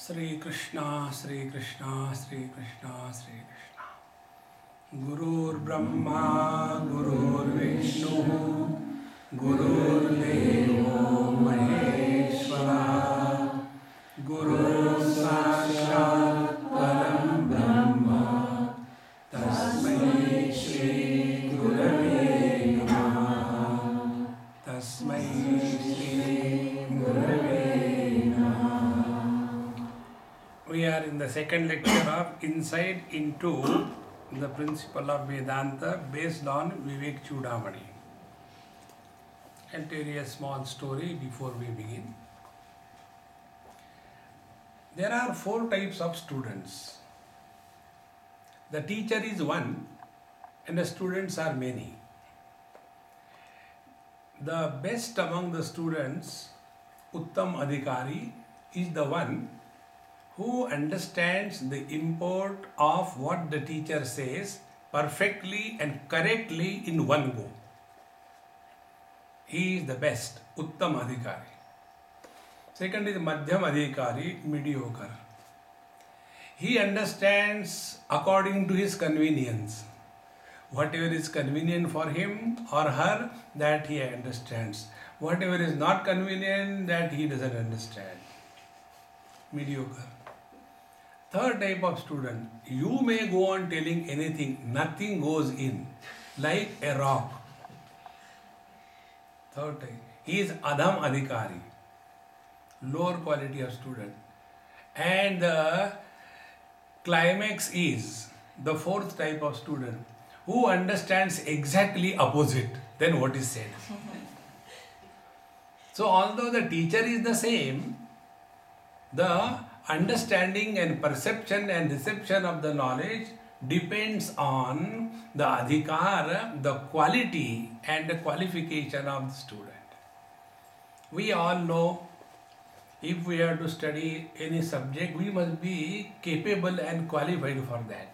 Sri Krishna, Sri Krishna, Sri Krishna, Sri Krishna. Gurur Brahma, Gurur Vishnu, Gurur Devo Maheshwara, Guru Sakshat Param Brahma, Tasmai Shri Gurave Namaha, Tasmai Shri Gurave Namaha. We are in the second lecture of Insight into the Principle of Vedanta based on Vivek Chudamani. I'll tell you a small story before we begin. There are 4 types of students. The teacher is one and the students are many. The best among the students, Uttam Adhikari, is the one who understands the import of what the teacher says perfectly and correctly in one go. He is the best, Uttam Adhikari. Second is Madhyam Adhikari, mediocre. He understands according to his convenience. Whatever is convenient for him or her, that he understands. Whatever is not convenient, that he doesn't understand. Mediocre. Third type of student, you may go on telling anything, nothing goes in, like a rock. Third type, he is Adham Adhikari, lower quality of student. And the climax is the 4th type of student, who understands exactly opposite than what is said. So although the teacher is the same, the understanding and perception and reception of the knowledge depends on the adhikar, the quality and the qualification of the student. We all know if we are to study any subject, we must be capable and qualified for that.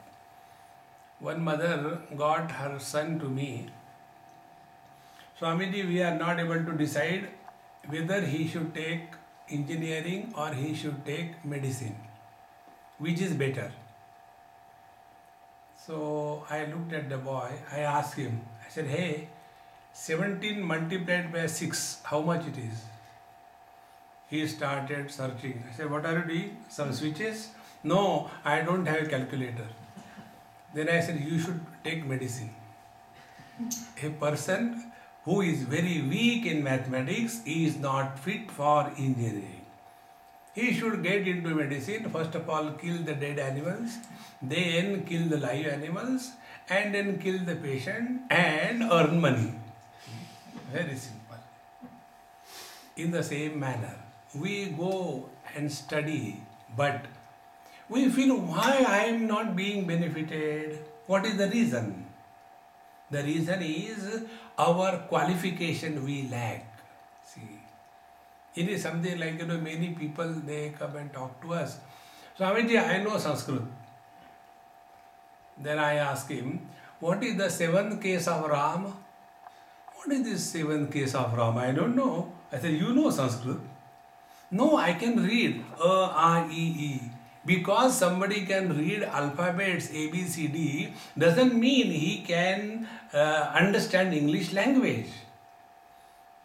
One mother got her son to me, Swamiji, we are not able to decide whether he should take engineering or he should take medicine. Which is better? So I looked at the boy, I asked him, I said, hey, 17 multiplied by 6, how much it is? He started searching. I said, what are you doing? Some switches? No, I don't have a calculator. Then I said, you should take medicine. A person who is very weak in mathematics is not fit for engineering. He should get into medicine, first of all kill the dead animals, then kill the live animals, and then kill the patient and earn money. Very simple. In the same manner, we go and study, but we feel why I am not being benefited. What is the reason? The reason is our qualification we lack. See, it is something like, many people, they come and talk to us. Swamiji, I know Sanskrit. Then I ask him, what is the 7th case of Ram? What is this 7th case of Ram? I don't know. I said, you know Sanskrit? No, I can read A, A, E, E. Because somebody can read alphabets A, B, C, D doesn't mean he can understand English language.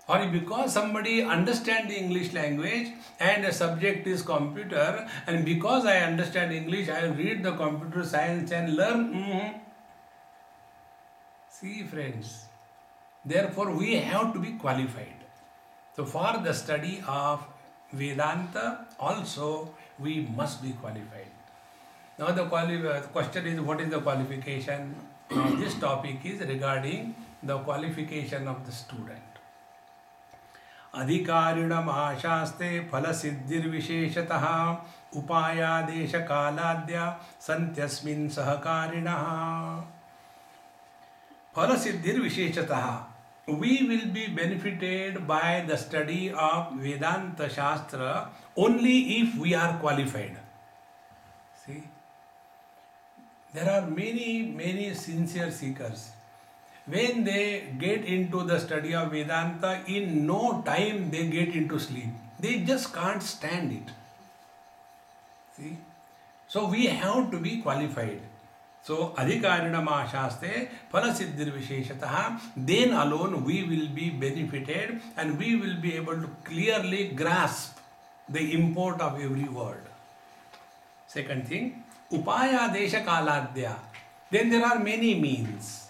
Or because somebody understands the English language and the subject is computer, and because I understand English, I read the computer science and learn. See friends, therefore we have to be qualified. So for the study of Vedanta also we must be qualified. Now the question is, what is the qualification? Now this topic is regarding the qualification of the student. Adhikarinam ashaste phala siddhir visheshatah upayadesha kaladya santyasmin sahakarinaha. Phala siddhir visheshatah. We will be benefited by the study of Vedanta Shastra only if we are qualified. See, there are many sincere seekers. When they get into the study of Vedanta, in no time they get into sleep. They just can't stand it. See? So we have to be qualified. So adhikarinama shaste phalasiddhir visheshataha, then alone we will be benefited and we will be able to clearly grasp the import of every word. Second thing, upaya desha kaladya. Then there are many means.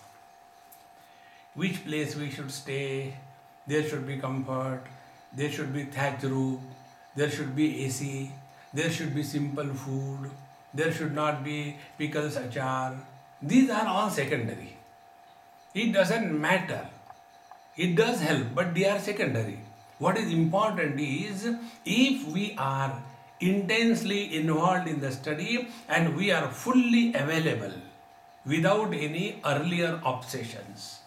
Which place we should stay, there should be comfort, there should be thatch roof, there should be AC, there should be simple food, there should not be pickles achar. These are all secondary. It doesn't matter. It does help, but they are secondary. What is important is if we are intensely involved in the study and we are fully available without any earlier obsessions.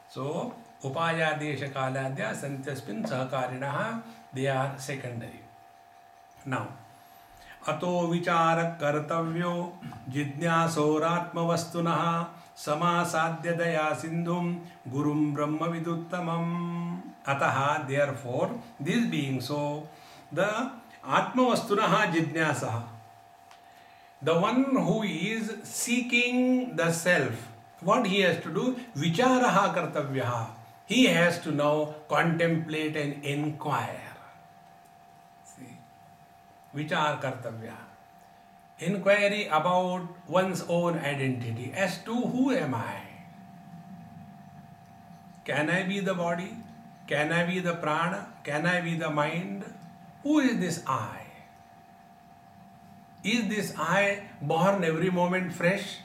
So, upaya desha kaladya santyasmin sahakarinaha, they are secondary. Now, ato vichara kartavyo jidnyasoratmavastunah samasadya daya sindhum gurum brahma viduttamam. Ataha, therefore, this being so, the atmavastunah jidnyasaha, the one who is seeking the self, what he has to do? Vicharaha kartavyaha. He has to now contemplate and inquire. See? Vichar kartavya. Inquiry about one's own identity as to who am I? Can I be the body? Can I be the prana? Can I be the mind? Who is this I? Is this I born every moment fresh?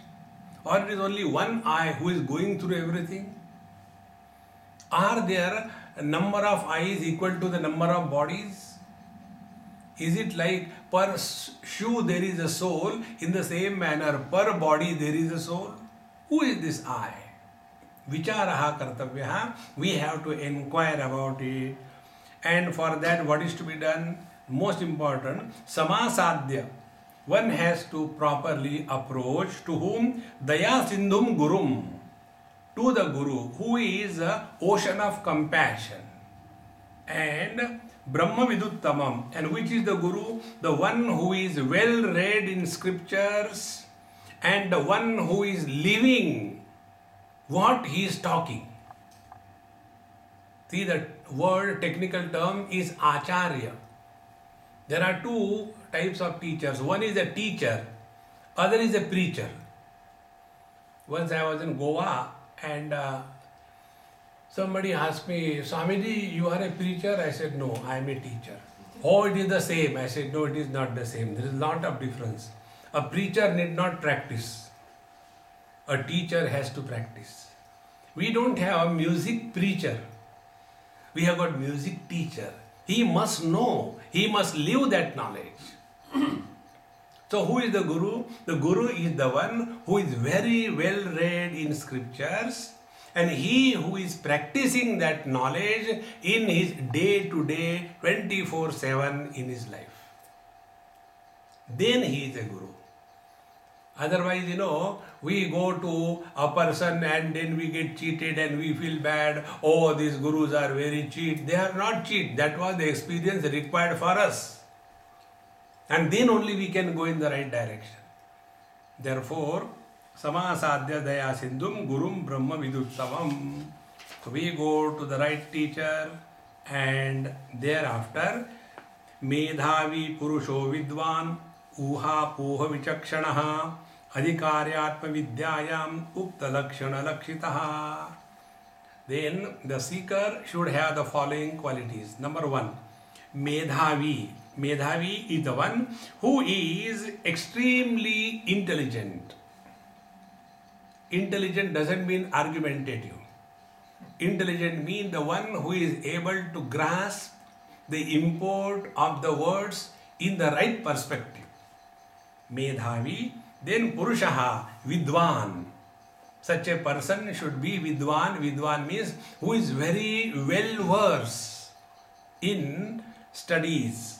Or it is only one I who is going through everything? Are there a number of eyes equal to the number of bodies? Is it like per shoe there is a soul, in the same manner per body there is a soul? Who is this I? Vicharaha kartavyaha, we have to inquire about it. And for that, what is to be done? Most important, samasadya. One has to properly approach to whom? Daya sindhum gurum. To the Guru, who is an ocean of compassion. And Brahma Viduttamam. And which is the Guru? The one who is well read in scriptures and the one who is living what he is talking. See, the word, technical term is Acharya. There are two types of teachers. One is a teacher, other is a preacher. Once I was in Goa and somebody asked me, Swamiji, you are a preacher? I said, no, I am a teacher. Oh, it is the same. I said, no, it is not the same. There is a lot of difference. A preacher need not practice. A teacher has to practice. We don't have a music preacher. We have got music teacher. He must know. He must live that knowledge. So who is the Guru? The Guru is the one who is very well read in scriptures and he who is practicing that knowledge in his day-to-day 24/7 in his life. Then he is a Guru. Otherwise, we go to a person and then we get cheated and we feel bad. Oh, these Gurus are very cheat. They are not cheat. That was the experience required for us. And then only we can go in the right direction. Therefore, samasadya daya sindhum gurum brahma viduttamam. So we go to the right teacher and thereafter medhavi purusho vidvan uha poha vichakshanaha adhikaryatma vidyayam ukta lakshana lakshitaha. Then the seeker should have the following qualities. Number one, medhavi. Medhavi is the one who is extremely intelligent. Intelligent doesn't mean argumentative. Intelligent means the one who is able to grasp the import of the words in the right perspective. Medhavi. Then Purushaha, Vidwan. Such a person should be Vidwan. Vidwan means who is very well versed in studies.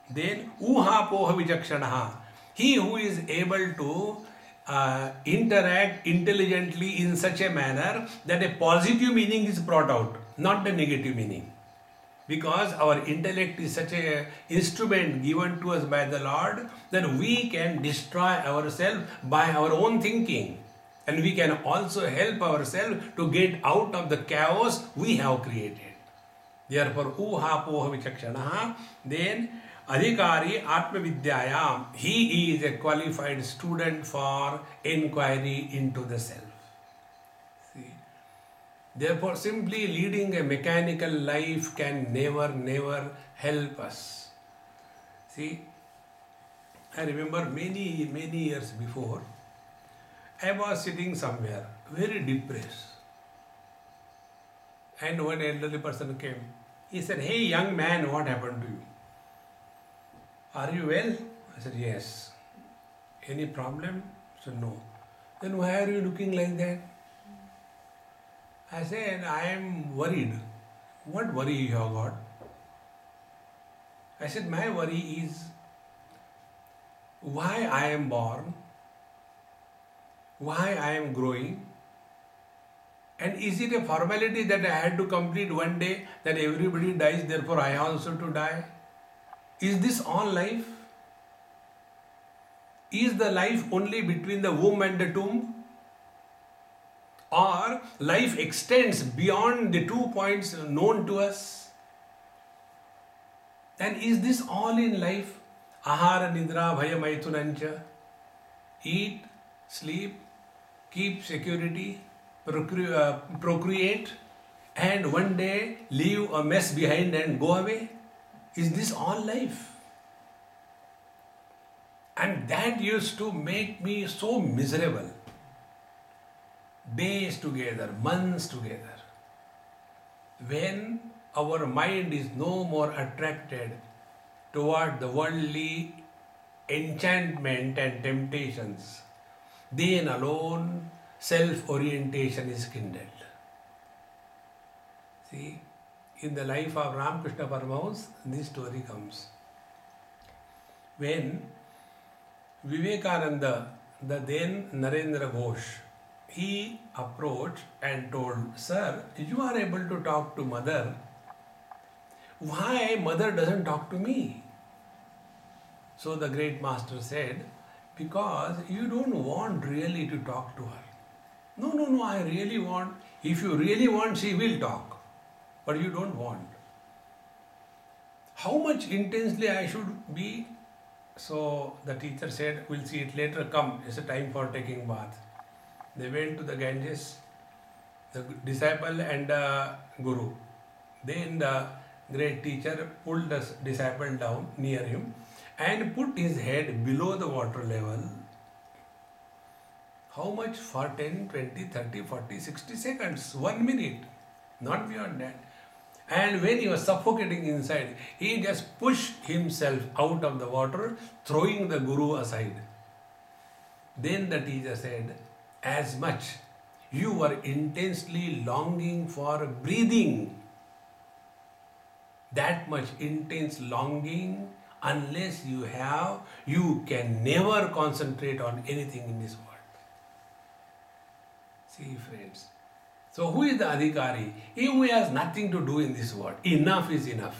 Then Uha Poha Vichakshanaha. He who is able to interact intelligently in such a manner that a positive meaning is brought out, not the negative meaning. Because our intellect is such a instrument given to us by the Lord that we can destroy ourselves by our own thinking. And we can also help ourselves to get out of the chaos we have created. Therefore, uha poha vichakshanaha, then adhikari atma vidyayam, he is a qualified student for inquiry into the self. See? Therefore, simply leading a mechanical life can never help us. See, I remember many years before, I was sitting somewhere, very depressed. And one elderly person came. He said, "Hey young man, what happened to you? Are you well?" I said, "Yes." "Any problem?" I said, "No." "Then why are you looking like that?" I said, "I am worried." "What worry you have got?" I said, "My worry is why I am born, why I am growing, and is it a formality that I had to complete one day, that everybody dies, therefore I also to die? Is this all life? Is the life only between the womb and the tomb? Or life extends beyond the 2 points known to us? And is this all in life? Ahara nidra bhaya maitunancha. Eat, sleep, keep security, procreate, and one day leave a mess behind and go away? Is this all life? And that used to make me so miserable. Days together, months together. When our mind is no more attracted toward the worldly enchantment and temptations, then alone self-orientation is kindled. See, in the life of Ramakrishna Paramahansa, this story comes. When Vivekananda, the then Narendra Ghosh, he approached and told, "Sir, you are able to talk to mother. Why mother doesn't talk to me?" So the great master said, "Because you don't want really to talk to her." No, I really want. If you really want, she will talk. But you don't want. How much intensely I should be? So the teacher said, "We'll see it later. Come, it's a time for taking bath." They went to the Ganges, the disciple and the guru. Then the great teacher pulled the disciple down near him and put his head below the water level. How much? For 10, 20, 30, 40, 60 seconds, 1 minute, not beyond that. And when he was suffocating inside, he just pushed himself out of the water, throwing the guru aside. Then the teacher said, "As much you were intensely longing for breathing, that much intense longing, unless you have, you can never concentrate on anything in this world." See, friends. So who is the adhikari? He who has nothing to do in this world. Enough is enough.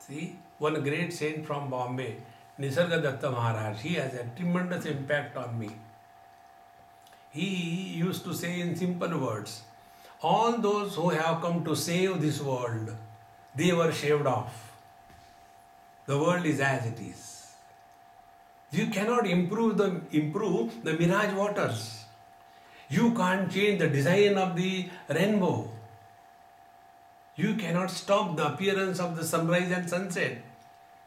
See, one great saint from Bombay, Nisargadatta Maharaj, he has a tremendous impact on me. He used to say in simple words, all those who have come to save this world, they were shaved off. The world is as it is. You cannot improve the mirage waters. You can't change the design of the rainbow. You cannot stop the appearance of the sunrise and sunset.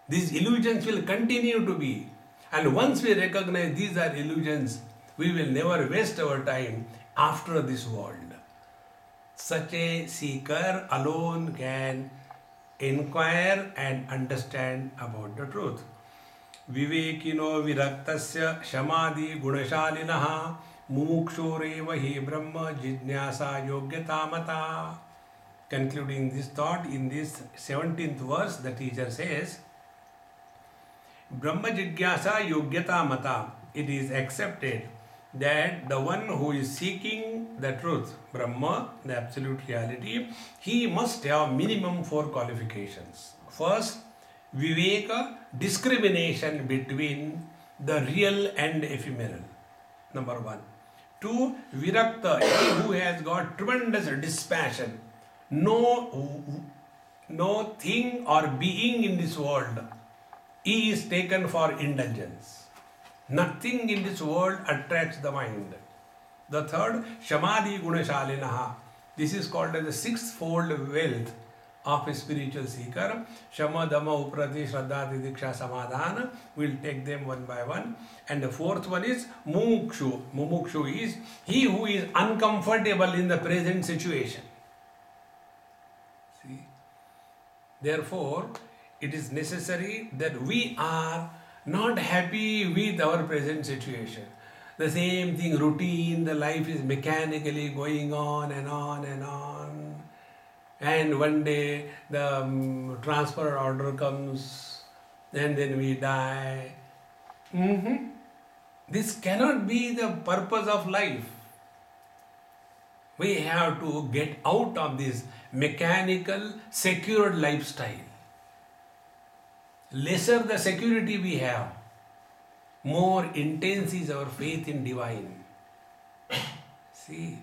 These illusions will continue to be. And once we recognize these are illusions, we will never waste our time after this world. Such a seeker alone can inquire and understand about the truth. Vivekino viraktasya shamadi gunashalinaha mumukshoreva hi brahma jijnasa yogyata mata. Concluding this thought, in this 17th verse, the teacher says, Brahma jijnasa yogyata mata, it is accepted that the one who is seeking the truth, Brahma, the absolute reality, he must have minimum 4 qualifications. First, Viveka, discrimination between the real and ephemeral. Number 1. 2. Virakta, he who has got tremendous dispassion. No thing or being in this world he is taken for indulgence. Nothing in this world attracts the mind. The third, Shamadhi Gunashalinaha. This is called as the sixfold wealth of a spiritual seeker. Shama, Dhamma, Uprati, Shraddha, Tidiksha, Samadhana. We'll take them one by one. And the fourth one is Mumukshu. Mumukshu is he who is uncomfortable in the present situation. See? Therefore, it is necessary that we are not happy with our present situation. The same thing, routine, the life is mechanically going on and on and on. And one day the transfer order comes and then we die. This cannot be the purpose of life. We have to get out of this mechanical, secured lifestyle. Lesser the security we have, more intense is our faith in divine. See,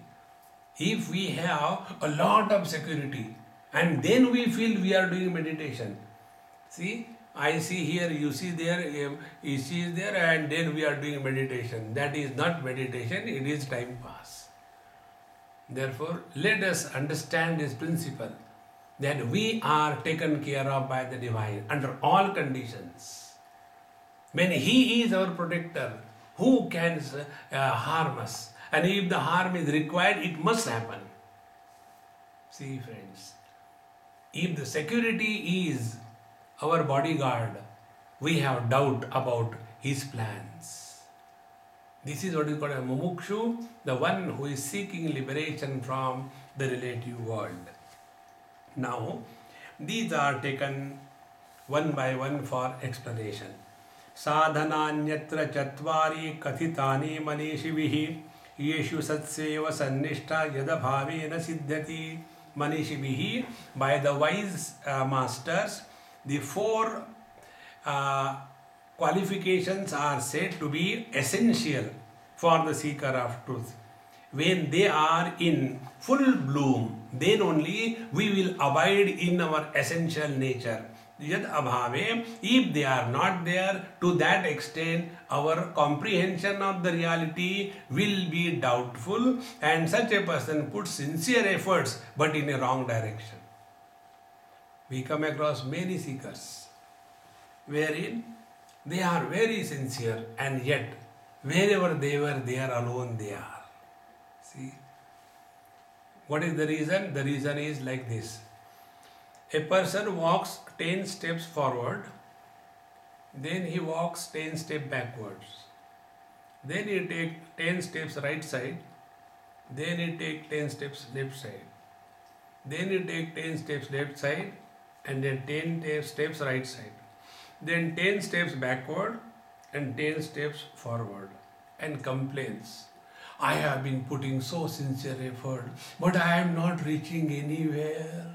if we have a lot of security and then we feel we are doing meditation. See, I see here, you see there, you see there, and then we are doing meditation. That is not meditation, it is time pass. Therefore, let us understand this principle, that we are taken care of by the divine under all conditions. When he is our protector, who can harm us? And if the harm is required, it must happen. See, friends, if the security is our bodyguard, we have doubt about his plans. This is what is called a mumukshu, the one who is seeking liberation from the relative world. Now, these are taken one by one for explanation. Sadhananyatra chatvari kathitani manishivihi yeshu satseva sannishta yadabhavena siddhati manishivihi. By the wise masters, the 4 qualifications are said to be essential for the seeker of truth. When they are in full bloom, then only we will abide in our essential nature. Yad abhave, if they are not there, to that extent our comprehension of the reality will be doubtful, and such a person puts sincere efforts but in a wrong direction. We come across many seekers wherein they are very sincere and yet wherever they were, they are alone they are. See, what is the reason? The reason is like this. A person walks 10 steps forward, then he walks 10 steps backwards. Then he takes 10 steps right side, then he takes 10 steps left side. Then he takes 10 steps left side and then 10 steps right side. Then 10 steps backward and 10 steps forward and complains. I have been putting so sincere effort, but I am not reaching anywhere.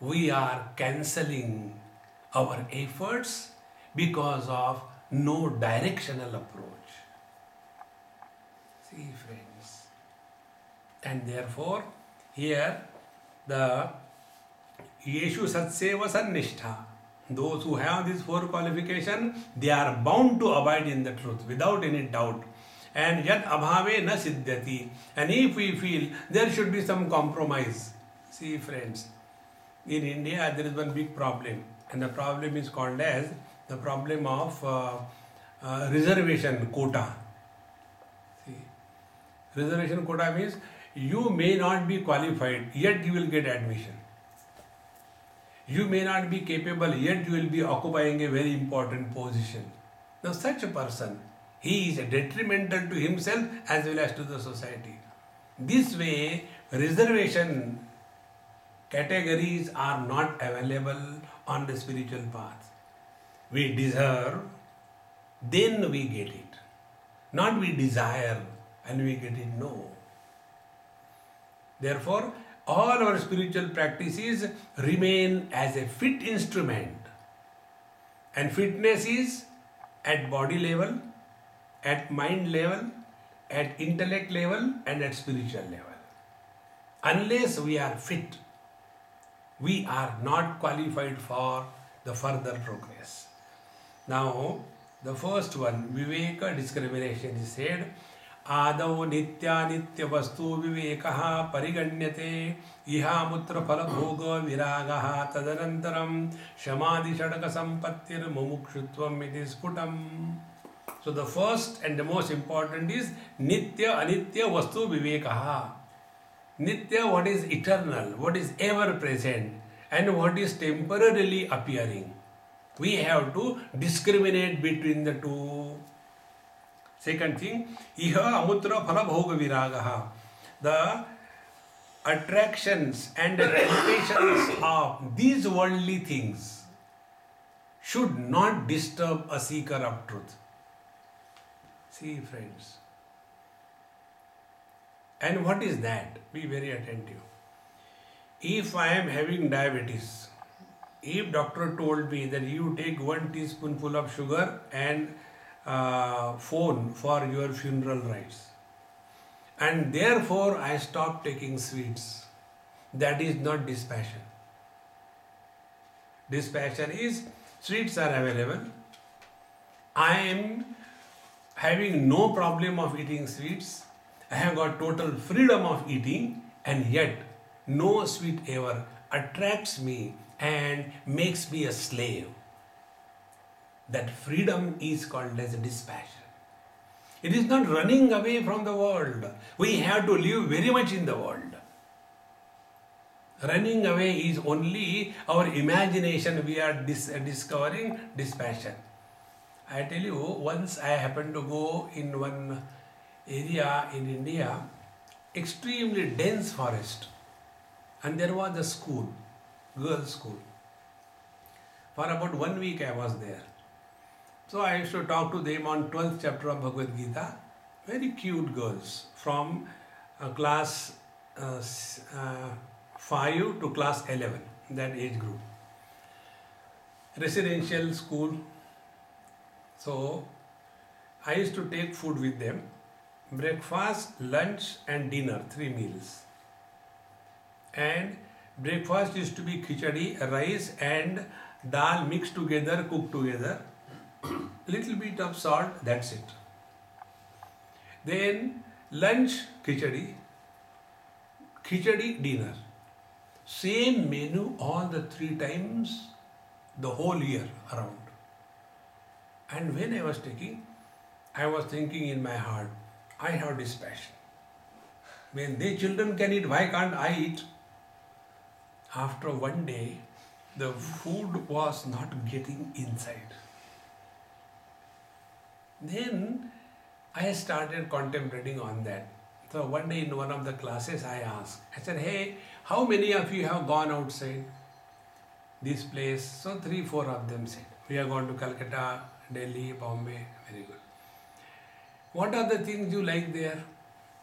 We are cancelling our efforts because of no directional approach. See, friends. And therefore, here the Yeshu Satseva Sannishta, those who have these 4 qualifications, they are bound to abide in the truth without any doubt. And yat abhave na siddhyati. And if we feel there should be some compromise. See, friends, in India there is one big problem, and the problem is called as the problem of reservation quota. See, reservation quota means you may not be qualified, yet you will get admission. You may not be capable, yet you will be occupying a very important position. Now such a person, he is detrimental to himself as well as to the society. This way, reservation categories are not available on the spiritual path. We deserve, then we get it. Not we desire and we get it, no. Therefore, all our spiritual practices remain as a fit instrument. And fitness is at body level, at mind level, at intellect level and at spiritual level. Unless we are fit, we are not qualified for the further progress. Now, the first one, Viveka discrimination, is said, Adau nitya nitya vastu vivekaha pariganyate iha mutra phala bhoga viragaha tadanantaram shamadhi shadaka sampattir mumukshutvam iti sputam. So the first and the most important is nitya anitya vastu vivekaha. Nitya, what is eternal, what is ever present, and what is temporarily appearing. We have to discriminate between the two. Second thing, iha amutra phala bhoga viragaha. The attractions and the temptations of these worldly things should not disturb a seeker of truth. See, friends. And what is that? Be very attentive. If I am having diabetes, if doctor told me that you take 1 teaspoonful of sugar and phone for your funeral rites, and therefore I stop taking sweets, that is not dispassion. Dispassion is sweets are available. I am having no problem of eating sweets. I have got total freedom of eating, and yet no sweet ever attracts me and makes me a slave. That freedom is called as dispassion. It is not running away from the world. We have to live very much in the world. Running away is only our imagination. We are discovering dispassion. I tell you, once I happened to go in one area in India, extremely dense forest, and there was a school, girls' school. For about 1 week I was there. So I used to talk to them on 12th chapter of Bhagavad Gita. Very cute girls from class 5 to class 11, that age group. Residential school. So I used to take food with them. Breakfast, lunch and dinner, 3 meals. And breakfast used to be khichdi, rice and dal mixed together, cooked together. Little bit of salt, that's it. Then lunch, khichdi, dinner. Same menu all the 3 times the whole year around. And when I was taking, I was thinking in my heart, I have dispassion. When they children can eat, why can't I eat? After one day, the food was not getting inside. Then I started contemplating on that. So one day in one of the classes I asked, I said, hey, how many of you have gone outside this place? So 3-4 of them said, we are going to Calcutta, Delhi, Bombay. Very good. What are the things you like there?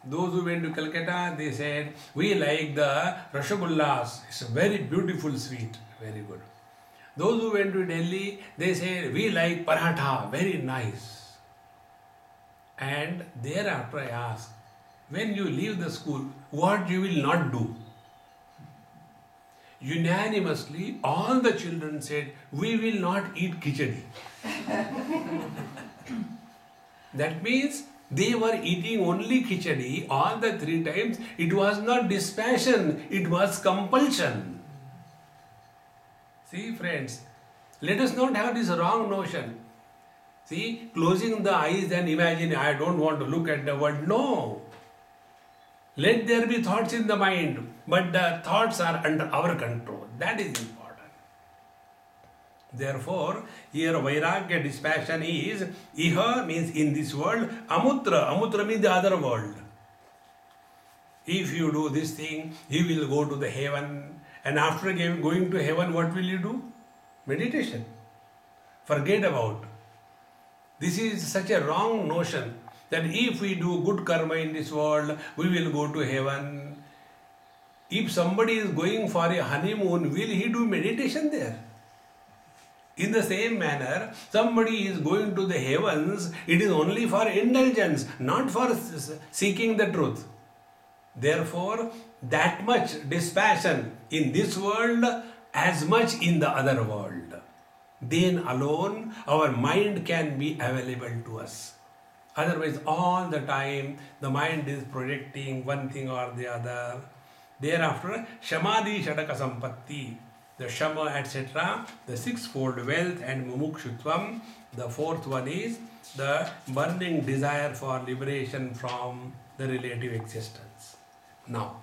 Those who went to Calcutta, they said, we like the rasagullas. It's a very beautiful sweet. Very good. Those who went to Delhi, they said, we like paratha. Very nice. And thereafter I asked, when you leave the school, what you will not do? Unanimously, all the children said, we will not eat khichdi. That means they were eating only khichdi all the 3 times. It was not dispassion, it was compulsion. See, friends, let us not have this wrong notion. See, closing the eyes and imagine, I don't want to look at the world. No. Let there be thoughts in the mind, but the thoughts are under our control. That is important. Therefore, here Vairagya, dispassion is, Iha means in this world, Amutra. Amutra means the other world. If you do this thing, you will go to the heaven. And after going to heaven, what will you do? Meditation. Forget about. This is such a wrong notion. that if we do good karma in this world, we will go to heaven. If somebody is going for a honeymoon, will he do meditation there? In the same manner, somebody is going to the heavens, it is only for indulgence, not for seeking the truth. Therefore, that much dispassion in this world as much in the other world. Then alone our mind can be available to us. Otherwise, all the time the mind is projecting one thing or the other. Thereafter, Shamadhi Shataka Sampatti, the Shama, etc., the sixfold wealth and Mumukshutvam. The fourth one is the burning desire for liberation from the relative existence. Now,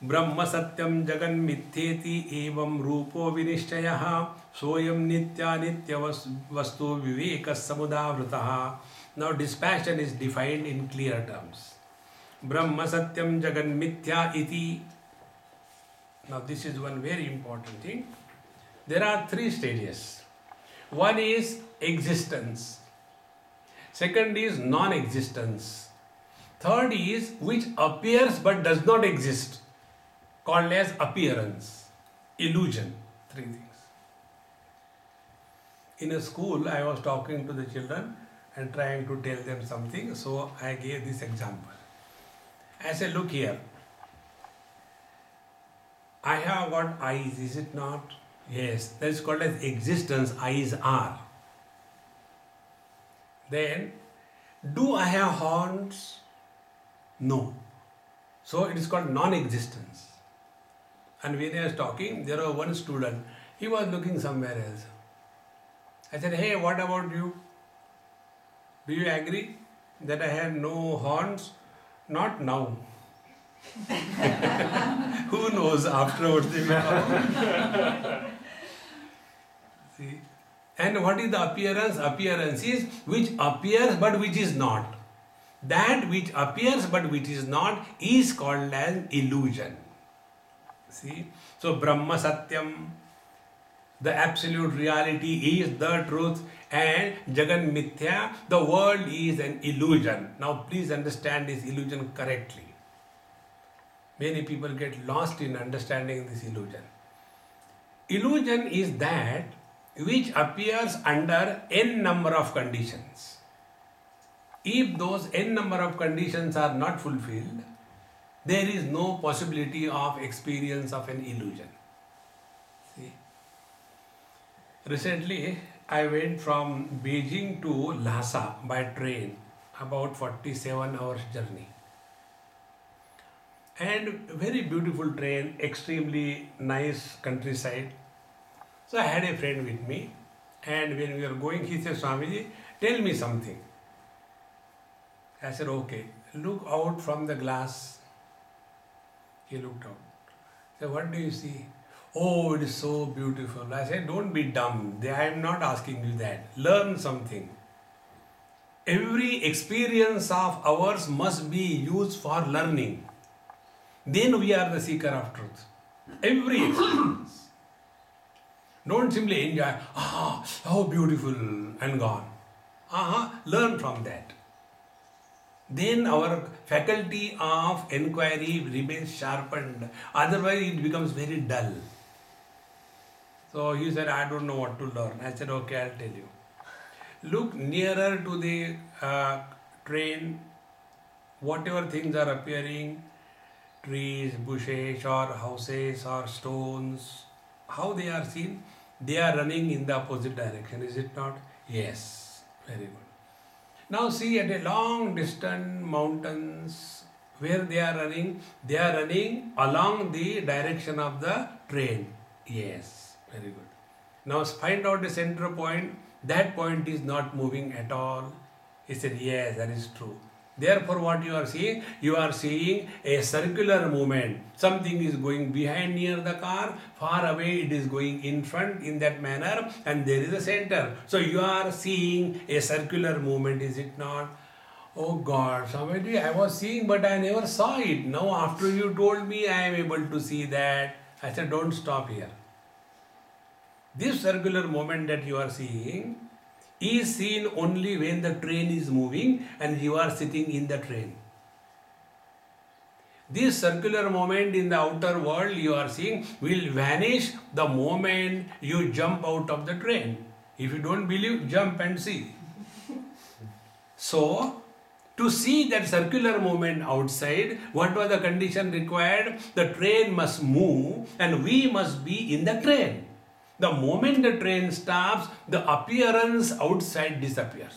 Brahma Satyam Jagan Mithyeti Evam Rupo Vinishchayaha Soyam Nitya Nitya Vastu Vivekas Samudavrataha. Now, dispassion is defined in clear terms. Brahma Satyam Jagan Mithya Iti. Now, this is one very important thing. There are three stages. One is existence. Second is non-existence. Third is which appears but does not exist, called as appearance, illusion. Three things. In a school, I was talking to the children and trying to tell them something, so I gave this example. I said, look here, I have got eyes, is it not? Yes, that is called as existence, eyes are. Then, do I have horns? No. So it is called non-existence. And when I was talking, there was one student, he was looking somewhere else. I said, hey, what about you? Do you agree that I have no horns? Not now. Who knows afterwards? See? And what is the appearance? Appearance is which appears but which is not. That which appears but which is not is called as illusion. See? So Brahma Satyam, the absolute reality is the truth, and Jagan Mithya, the world is an illusion. Now please understand this illusion correctly. Many people get lost in understanding this illusion. Illusion is that which appears under n number of conditions. If those n number of conditions are not fulfilled, there is no possibility of experience of an illusion. See? Recently, I went from Beijing to Lhasa by train, about 47 hours journey. And very beautiful train, extremely nice countryside. So I had a friend with me, and when we were going, he said, Swamiji, tell me something. I said, okay, look out from the glass. He looked out. I said, what do you see? Oh, it is so beautiful. I said, don't be dumb. I am not asking you that. Learn something. Every experience of ours must be used for learning. Then we are the seeker of truth. Every experience. Don't simply enjoy, how beautiful, and gone. Learn from that. Then our faculty of inquiry remains sharpened. Otherwise it becomes very dull. So he said, I don't know what to learn. I said, okay, I'll tell you. Look nearer to the train, whatever things are appearing, trees, bushes or houses or stones, how they are seen? They are running in the opposite direction, is it not? Yes, very good. Now see at a long distant mountains, where they are running along the direction of the train. Yes, very good. Now find out the center point. That point is not moving at all. He said, yes, that is true. Therefore, what you are seeing? You are seeing a circular movement. Something is going behind near the car, far away it is going in front in that manner, and there is a center. So you are seeing a circular movement, is it not? Oh God, Swamiji, I was seeing but I never saw it. Now after you told me, I am able to see that. I said, don't stop here. This circular movement that you are seeing is seen only when the train is moving and you are sitting in the train. This circular moment in the outer world you are seeing will vanish the moment you jump out of the train. If you don't believe, jump and see. So, to see that circular movement outside, what was the condition required? The train must move and we must be in the train. The moment the train stops, the appearance outside disappears.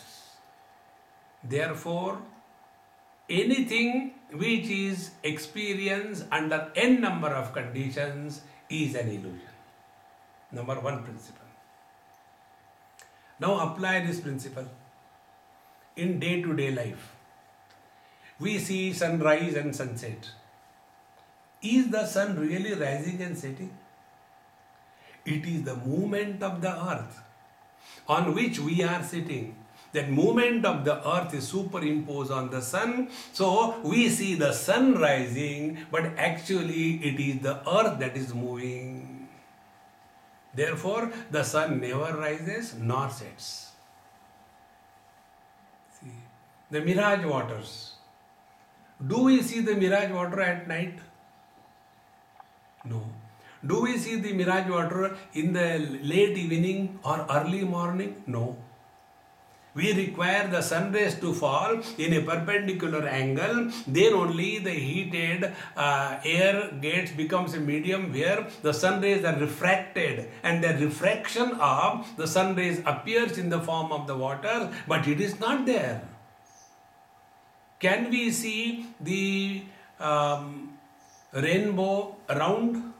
Therefore, anything which is experienced under n number of conditions is an illusion. Number one principle. Now apply this principle in day-to-day life. We see sunrise and sunset. Is the sun really rising and setting? It is the movement of the earth on which we are sitting. That movement of the earth is superimposed on the sun. So we see the sun rising, but actually it is the earth that is moving. Therefore, the sun never rises nor sets. See, the mirage waters. Do we see the mirage water at night? No. Do we see the mirage water in the late evening or early morning? No. We require the sun rays to fall in a perpendicular angle, then only the heated air gets becomes a medium where the sun rays are refracted, and the refraction of the sun rays appears in the form of the water, but it is not there. Can we see the rainbow round?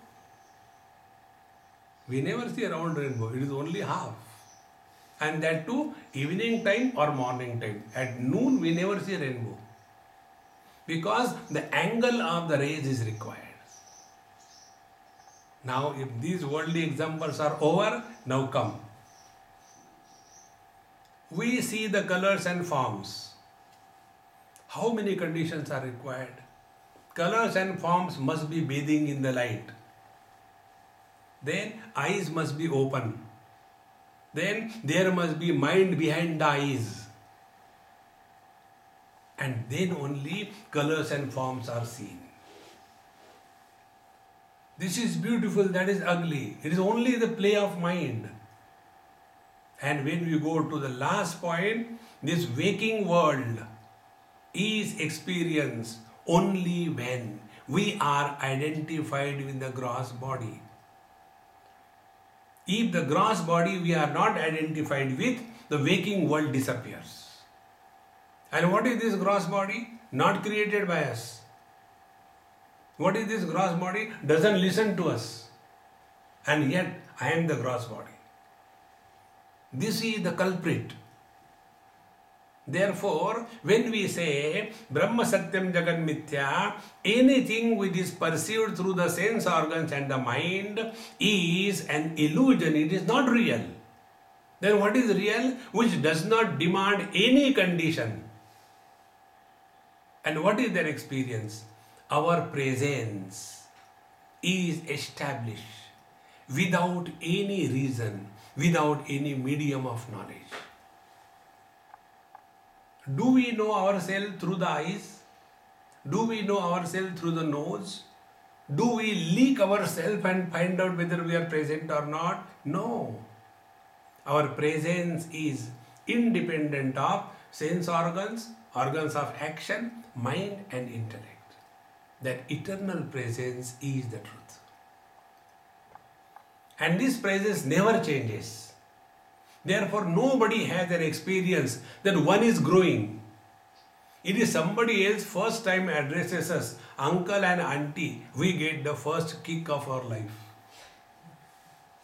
We never see a round rainbow, it is only half. And that too evening time or morning time. At noon we never see a rainbow. Because the angle of the rays is required. Now if these worldly examples are over, now come. We see the colors and forms. How many conditions are required? Colors and forms must be bathing in the light. Then eyes must be open. Then there must be mind behind the eyes. And then only colors and forms are seen. This is beautiful, that is ugly. It is only the play of mind. And when we go to the last point, this waking world is experienced only when we are identified with the gross body. If the gross body we are not identified with, the waking world disappears. And what is this gross body? Not created by us. What is this gross body? Doesn't listen to us. And yet, I am the gross body. This is the culprit. Therefore, when we say Brahma Satyam Jagan Mithya, anything which is perceived through the sense organs and the mind is an illusion, it is not real. Then what is real? Which does not demand any condition. And what is their experience? Our presence is established without any reason, without any medium of knowledge. Do we know ourselves through the eyes? Do we know ourselves through the nose? Do we leak ourselves and find out whether we are present or not? No. Our presence is independent of sense organs, organs of action, mind and intellect. That eternal presence is the truth. And this presence never changes. Therefore, nobody has an experience that one is growing. It is somebody else first time addresses us, uncle and auntie, we get the first kick of our life.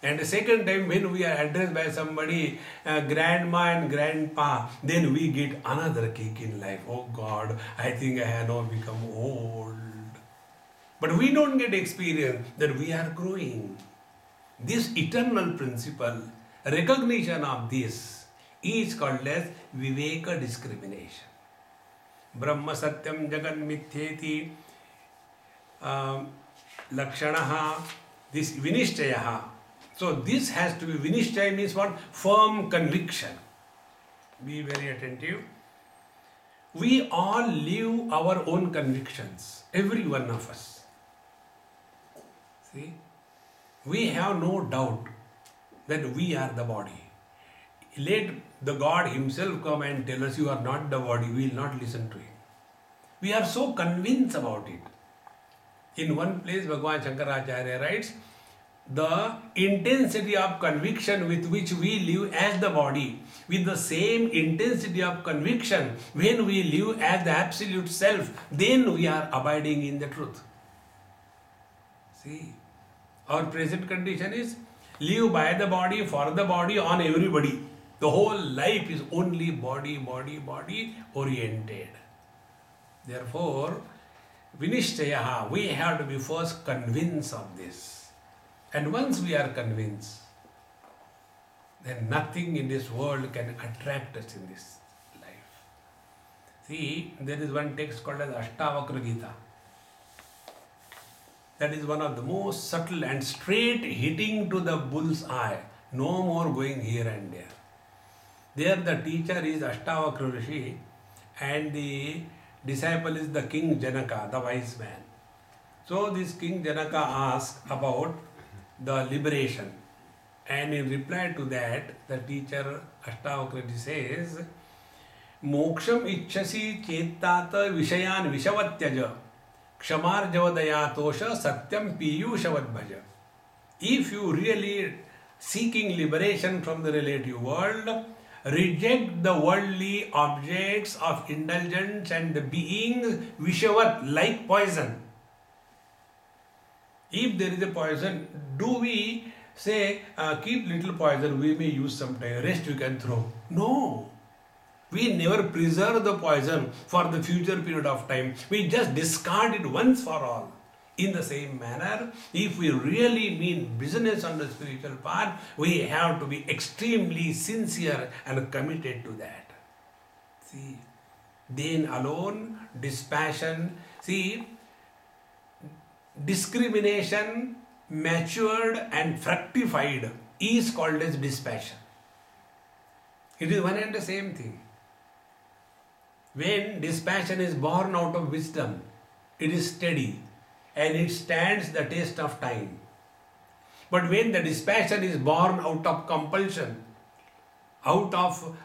And the second time when we are addressed by somebody, grandma and grandpa, then we get another kick in life. Oh God, I think I have now become old. But we don't get experience that we are growing. This eternal principle, recognition of this is called as Viveka discrimination. Brahma Satyam Jagan Mithyeti Lakshanaha, this Vinishchayaha. So this has to be, Vinishchaya means what? Firm conviction. Be very attentive. We all live our own convictions, every one of us. See, we have no doubt that we are the body. Let the God himself come and tell us you are not the body, we will not listen to him. We are so convinced about it. In one place, Bhagavan Shankaracharya writes, the intensity of conviction with which we live as the body, with the same intensity of conviction when we live as the absolute self, then we are abiding in the truth. See, our present condition is live by the body, for the body, on everybody. The whole life is only body, body, body oriented. Therefore, Vinishchayaha, we have to be first convinced of this. And once we are convinced, then nothing in this world can attract us in this life. See, there is one text called as Ashtavakra Gita. That is one of the most subtle and straight hitting to the bull's eye. No more going here and there. There the teacher is Ashtavakra Rishi and the disciple is the King Janaka, the wise man. So this King Janaka asks about the liberation, and in reply to that the teacher Ashtavakra says, Moksham ichchasi chettata vishayan vishavatyaja kshamar javadayatosha satyam piyushavadbhaja. If you really seeking liberation from the relative world, reject the worldly objects of indulgence and the beings vishavat, like poison. If there is a poison, do we say, keep little poison, we may use sometime, rest we can throw? No. We never preserve the poison for the future period of time. We just discard it once for all. In the same manner, if we really mean business on the spiritual path, we have to be extremely sincere and committed to that. See, then alone, dispassion, see, discrimination matured and fructified is called as dispassion. It is one and the same thing. When dispassion is born out of wisdom, it is steady and it stands the test of time. But when the dispassion is born out of compulsion, out of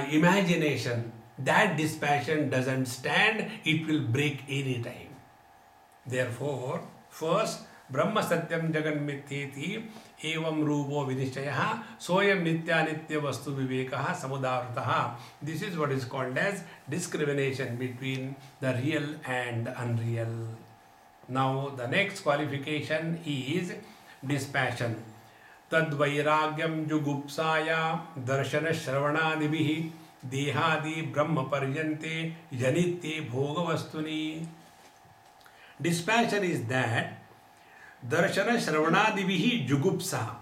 imagination, that dispassion doesn't stand, it will break any time. Therefore, first, Brahma Satyam Jagan Mithyeti Evam Rupo Vinishchayaha Soyam Nitya Nitya Vastu Vivekaha Samudavrataha. This is what is called as discrimination between the real and the unreal. Now, the next qualification is dispassion. Tad Vairagyam Jugupsaya Darshana Shravanadibihi Dehadi Brahma Paryante Janitye Bhogavastuni. Dispassion is that Darshana Shravanadibihi Jugupsa.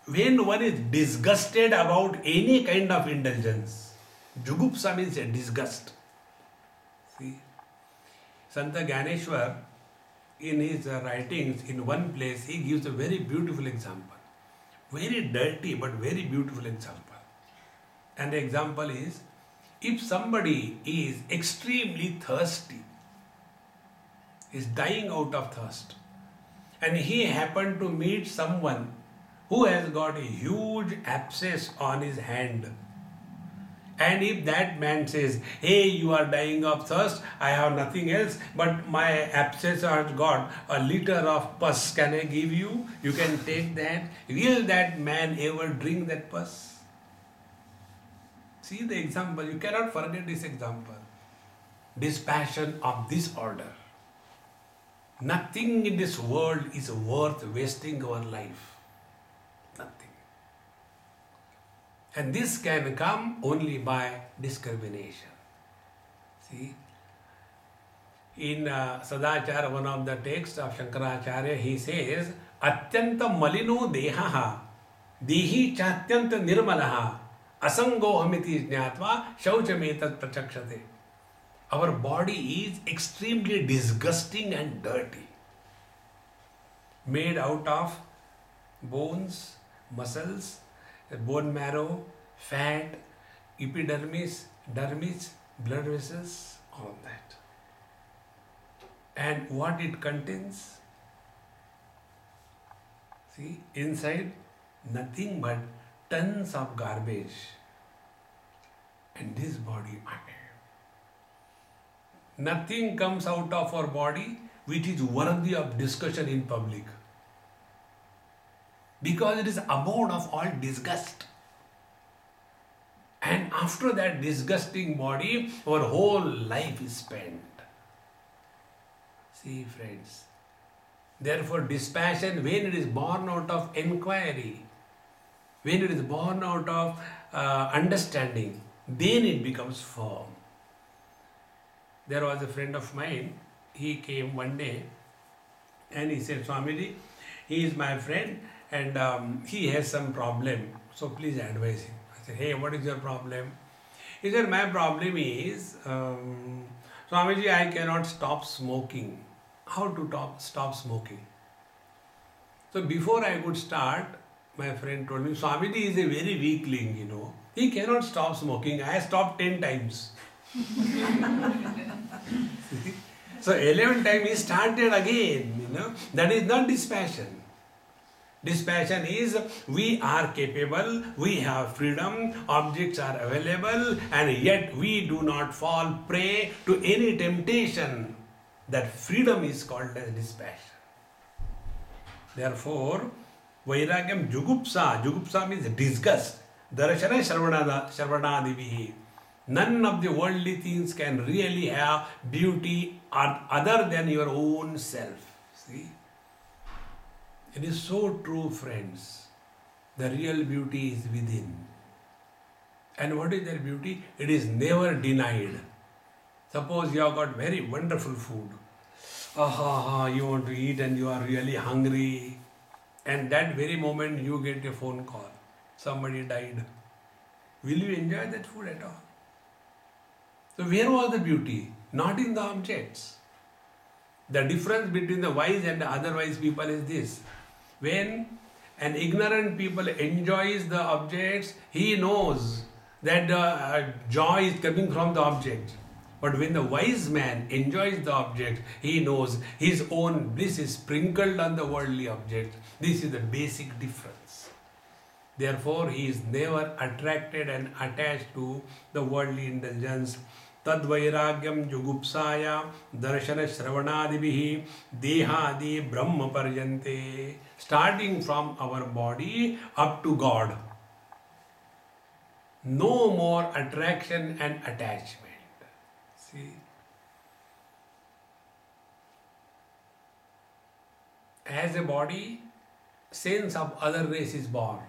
When one is disgusted about any kind of indulgence, Jugupsa means a disgust. See, Santa Gyaneshwar, in his writings, in one place, he gives a very beautiful example. Very dirty but very beautiful example. And the example is, if somebody is extremely thirsty, is dying out of thirst, and he happened to meet someone who has got a huge abscess on his hand, and if that man says, hey, you are dying of thirst, I have nothing else, but my abscess has got a liter of pus, can I give you? You can take that. Will that man ever drink that pus? See the example, you cannot forget this example. Dispassion of this order. Nothing in this world is worth wasting our life. Nothing. And this can come only by discrimination. See, in Sadachara, one of the texts of Shankaracharya, he says, Atyanta malino dehaha, dehi chatyanta nirmalaha, asangohamiti jnatva, shauchametat prachakshate. Our body is extremely disgusting and dirty, made out of bones, muscles, bone marrow, fat, epidermis, dermis, blood vessels, all of that. And what it contains? See, inside nothing but tons of garbage. And this body, nothing comes out of our body which is worthy of discussion in public. Because it is abode of all disgust. And after that disgusting body, our whole life is spent. See, friends. Therefore, dispassion, when it is born out of inquiry, when it is born out of understanding, then it becomes firm. There was a friend of mine, he came one day and he said, Swamiji, he is my friend and he has some problem, so please advise him. I said, hey, what is your problem? He said, my problem is, Swamiji, I cannot stop smoking. How to stop smoking? So before I could start, my friend told me, Swamiji is a very weakling, you know. He cannot stop smoking. I stopped 10 times. So 11th time he started again, you know. That is not dispassion. Dispassion is we are capable, we have freedom, objects are available, and yet we do not fall prey to any temptation. That freedom is called as dispassion. Therefore, Vairagyam jugupsa. Jugupsa means disgust. Darshana shravanadivihi. None of the worldly things can really have beauty other than your own self. See? It is so true, friends. The real beauty is within. And what is that beauty? It is never denied. Suppose you have got very wonderful food. You want to eat and you are really hungry. And that very moment you get a phone call. Somebody died. Will you enjoy that food at all? So where was the beauty? Not in the objects. The difference between the wise and the otherwise people is this. When an ignorant people enjoys the objects, he knows that the joy is coming from the object. But when the wise man enjoys the object, he knows his own bliss is sprinkled on the worldly object. This is the basic difference. Therefore, he is never attracted and attached to the worldly indulgence. Tad vairagyam jugupsaya darshana shravanadivihi dehadi brahma parjante. Starting from our body up to God. No more attraction and attachment. See? As a body, sense of otherness is born.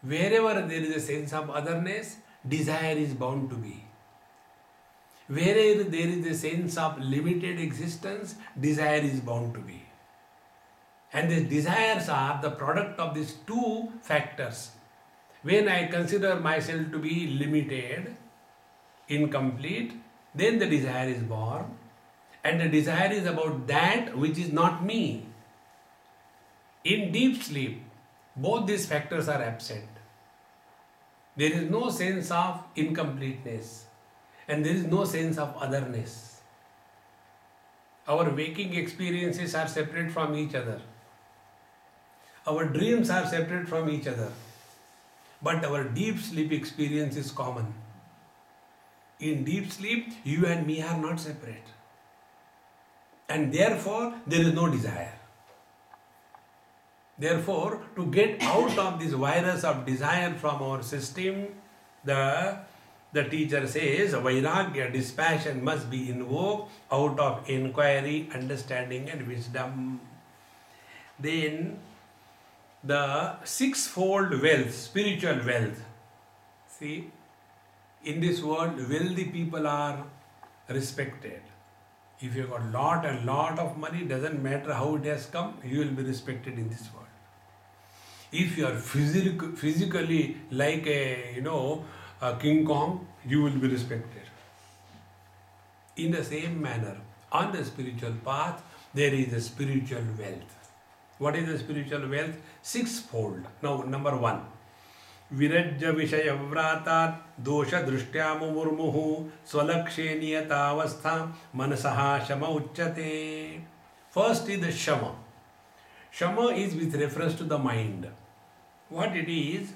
Wherever there is a sense of otherness, desire is bound to be. Wherever there is a sense of limited existence, desire is bound to be. And these desires are the product of these two factors. When I consider myself to be limited, incomplete, then the desire is born. And the desire is about that which is not me. In deep sleep, both these factors are absent. There is no sense of incompleteness and there is no sense of otherness. Our waking experiences are separate from each other. Our dreams are separate from each other. But our deep sleep experience is common. In deep sleep, you and me are not separate. And therefore, there is no desire. Therefore, to get out of this virus of desire from our system, the teacher says, Vairagya, dispassion must be invoked out of inquiry, understanding and wisdom. Then, the sixfold wealth, spiritual wealth. See, in this world, wealthy people are respected. If you have got a lot of money, doesn't matter how it has come, you will be respected in this world. If you are physically like a King Kong, you will be respected. In the same manner, on the spiritual path, there is a spiritual wealth. What is the spiritual wealth? Sixfold. Now, number one, Virajya Vishayavratat Dosha Drishtya Mumurmuhu Swalakshe Niyatavastha Manasaha Shama Uchyate. First is the Shama. Shama is with reference to the mind. What it is?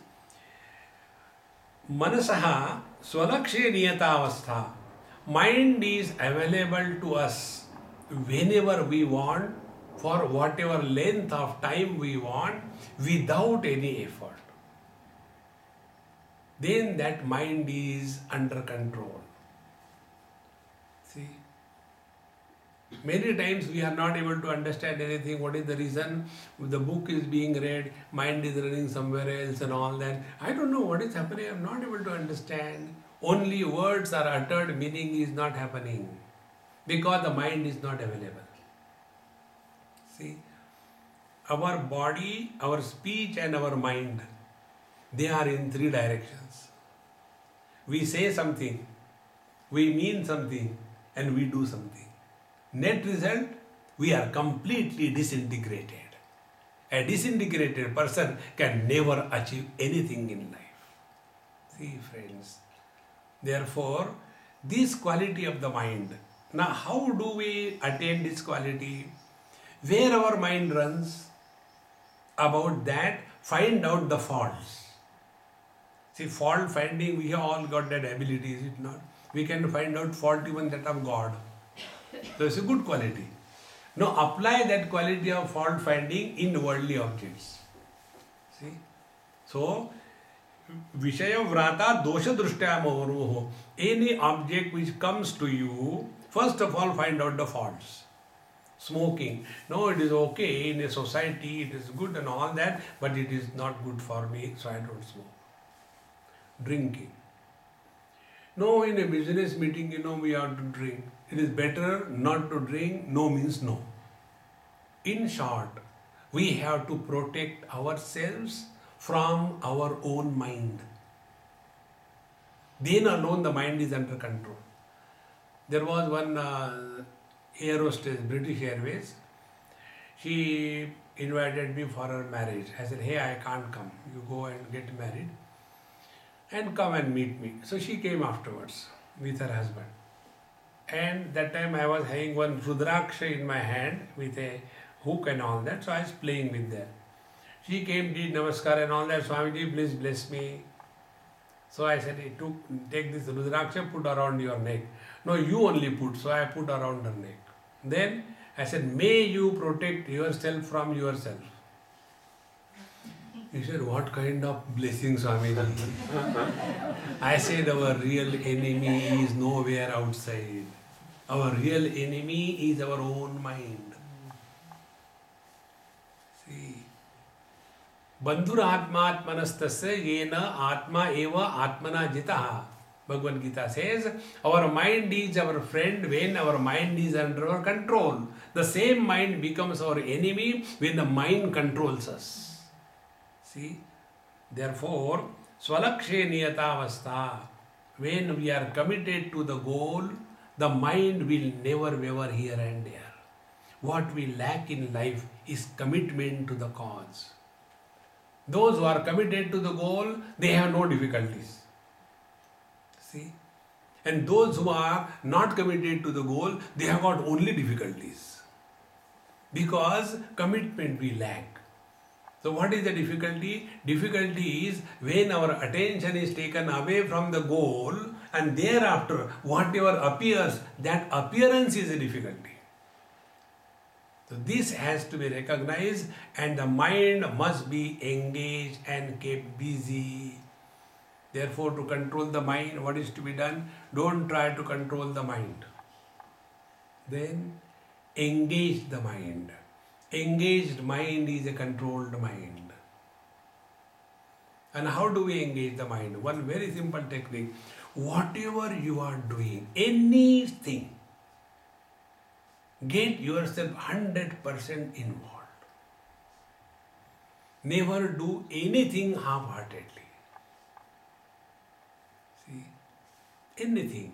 Manasaha Swalakshe Niyatavastha. Mind is available to us whenever we want, for whatever length of time we want, without any effort. Then that mind is under control. See, many times we are not able to understand anything. What is the reason? The book is being read, mind is running somewhere else and all that. I don't know what is happening. I am not able to understand. Only words are uttered, meaning is not happening because the mind is not available. See, our body, our speech and our mind, they are in three directions. We say something, we mean something, and we do something. Net result, we are completely disintegrated. A disintegrated person can never achieve anything in life. See, friends. Therefore, this quality of the mind. Now, how do we attain this quality? Where our mind runs, about that, find out the faults. See, fault finding, we have all got that ability, is it not? We can find out fault even that of God. So it's a good quality. Now apply that quality of fault finding in worldly objects. See? So, Vishaya Vrata Dosha Drishtya Mavaruho. Any object which comes to you, first of all find out the faults. Smoking. No, it is okay in a society, it is good and all that, but it is not good for me, so I don't smoke. Drinking. No, in a business meeting, we have to drink. It is better not to drink. No means no. In short, we have to protect ourselves from our own mind. Then alone the mind is under control. There was one air hostess, British Airways. She invited me for her marriage. I said, hey, I can't come. You go and get married and come and meet me. So she came afterwards with her husband. And that time I was having one Rudraksha in my hand with a hook and all that. So I was playing with that. She came, did namaskar and all that. Swamiji, please bless me. So I said, hey, take this Rudraksha, put around your neck. No, you only put. So I put around her neck. Then I said, may you protect yourself from yourself. He said, what kind of blessing, Swamiji? I said, our real enemy is nowhere outside. Our real enemy is our own mind. See. Bandhur atma atmanastasya yena atma eva atmana jitaha. Bhagavad Gita says, our mind is our friend when our mind is under our control. The same mind becomes our enemy when the mind controls us. See, therefore, swalakshe niyatavastha, when we are committed to the goal, the mind will never waver here and there. What we lack in life is commitment to the cause. Those who are committed to the goal, they have no difficulties. See? And those who are not committed to the goal, they have got only difficulties. Because commitment we lack. So what is the difficulty? Difficulty is when our attention is taken away from the goal and thereafter whatever appears, that appearance is a difficulty. So this has to be recognized and the mind must be engaged and kept busy. Therefore, to control the mind, what is to be done? Don't try to control the mind. Then engage the mind. Engaged mind is a controlled mind. And how do we engage the mind? One very simple technique. Whatever you are doing, anything, get yourself 100% involved. Never do anything half-heartedly. See, anything,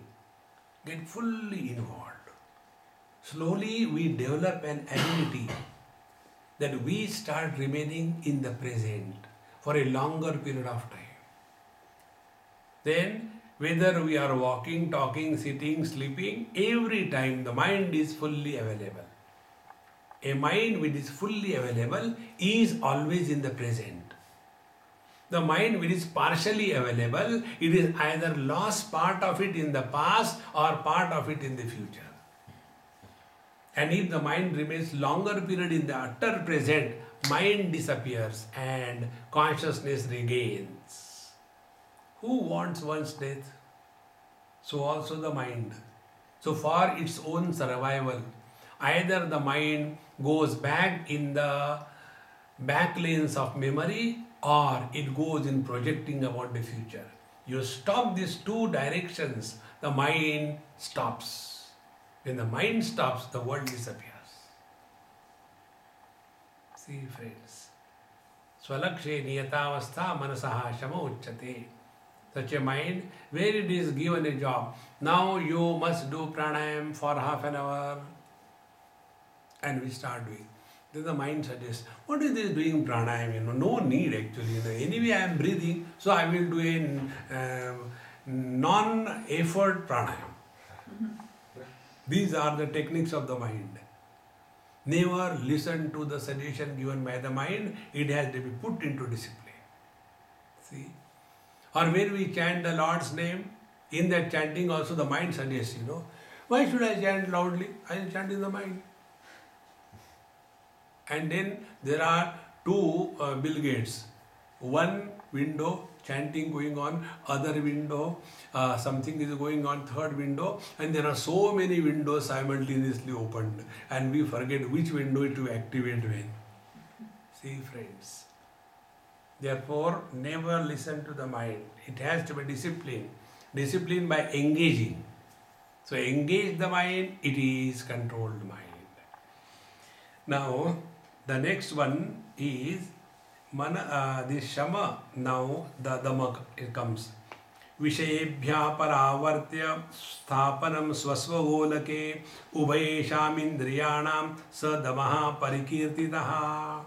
get fully involved. Slowly we develop an ability that we start remaining in the present for a longer period of time. Then whether we are walking, talking, sitting, sleeping, every time the mind is fully available. A mind which is fully available is always in the present. The mind which is partially available, it is either lost part of it in the past or part of it in the future. And if the mind remains longer period in the utter present, mind disappears and consciousness regains. Who wants one's death? So also the mind. So for its own survival, either the mind goes back in the back lanes of memory or it goes in projecting about the future. You stop these two directions, the mind stops. When the mind stops, the world disappears. See friends. Swalakshe niyatavastha manasaha shama uchyate. Such a mind, where it is given a job, now you must do pranayam for half an hour, and we start doing. Then the mind suggests, what is this doing pranayam? No need actually. Anyway, I am breathing, so I will do a non-effort pranayam. These are the techniques of the mind. Never listen to the suggestion given by the mind. It has to be put into discipline. See? Or when we chant the Lord's name, in that chanting also the mind suggests, why should I chant loudly? I will chant in the mind. And then there are two Bill Gates. One window, chanting going on, other window, something is going on, third window, and there are so many windows simultaneously opened, and we forget which window to activate when. See friends. Therefore, never listen to the mind. It has to be disciplined. Discipline by engaging. So engage the mind, it is controlled mind. Now, the next one is this shama. Now the dhamma comes. Vishayebhya paravartya sthapanam swasvagolake ubhayesham indriyanam sadamaha parikirtitaha.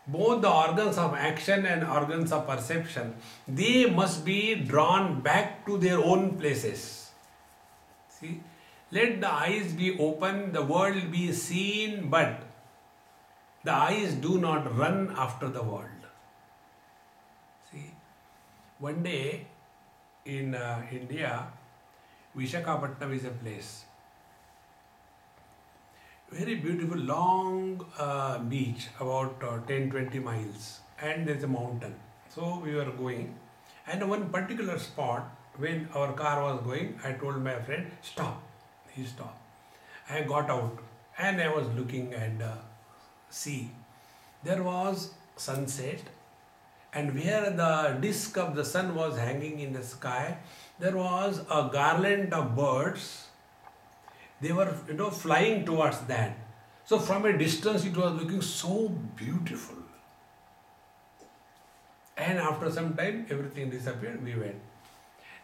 Both the organs of action and organs of perception, they must be drawn back to their own places. See, let the eyes be open, the world be seen, but the eyes do not run after the world. See, one day in India, Vishakhapatnam is a place. Very beautiful, long beach, about 10-20 miles, and there is a mountain. So we were going, and one particular spot, when our car was going, I told my friend, stop. He stopped. I got out and I was looking at the sea. There was sunset, and where the disk of the sun was hanging in the sky, there was a garland of birds. They were, flying towards that. So from a distance, it was looking so beautiful. And after some time, everything disappeared. We went.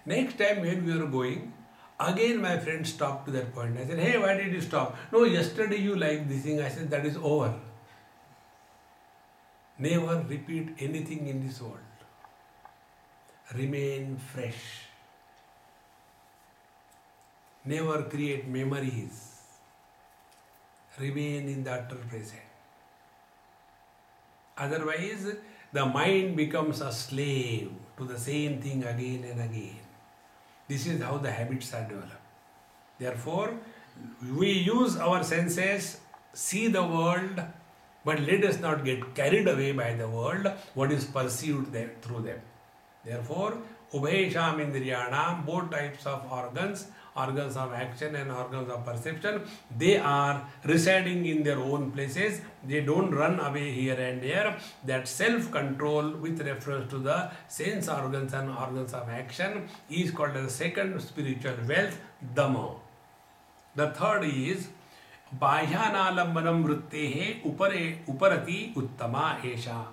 Next time when we were going, again my friend stopped to that point. I said, hey, why did you stop? No, yesterday you liked this thing. I said, that is over. Never repeat anything in this world. Remain fresh. Never create memories. Remain in the utter present. Otherwise, the mind becomes a slave to the same thing again and again. This is how the habits are developed. Therefore, we use our senses, see the world, but let us not get carried away by the world, what is perceived there, through them. Therefore, ubhayesham indriyanam, both types of organs, organs of action and organs of perception, they are residing in their own places. They don't run away here and there. That self-control with reference to the sense organs and organs of action is called as the second spiritual wealth, dhamma. The third is bahyanalambanam vrittehe uparati uttama esha.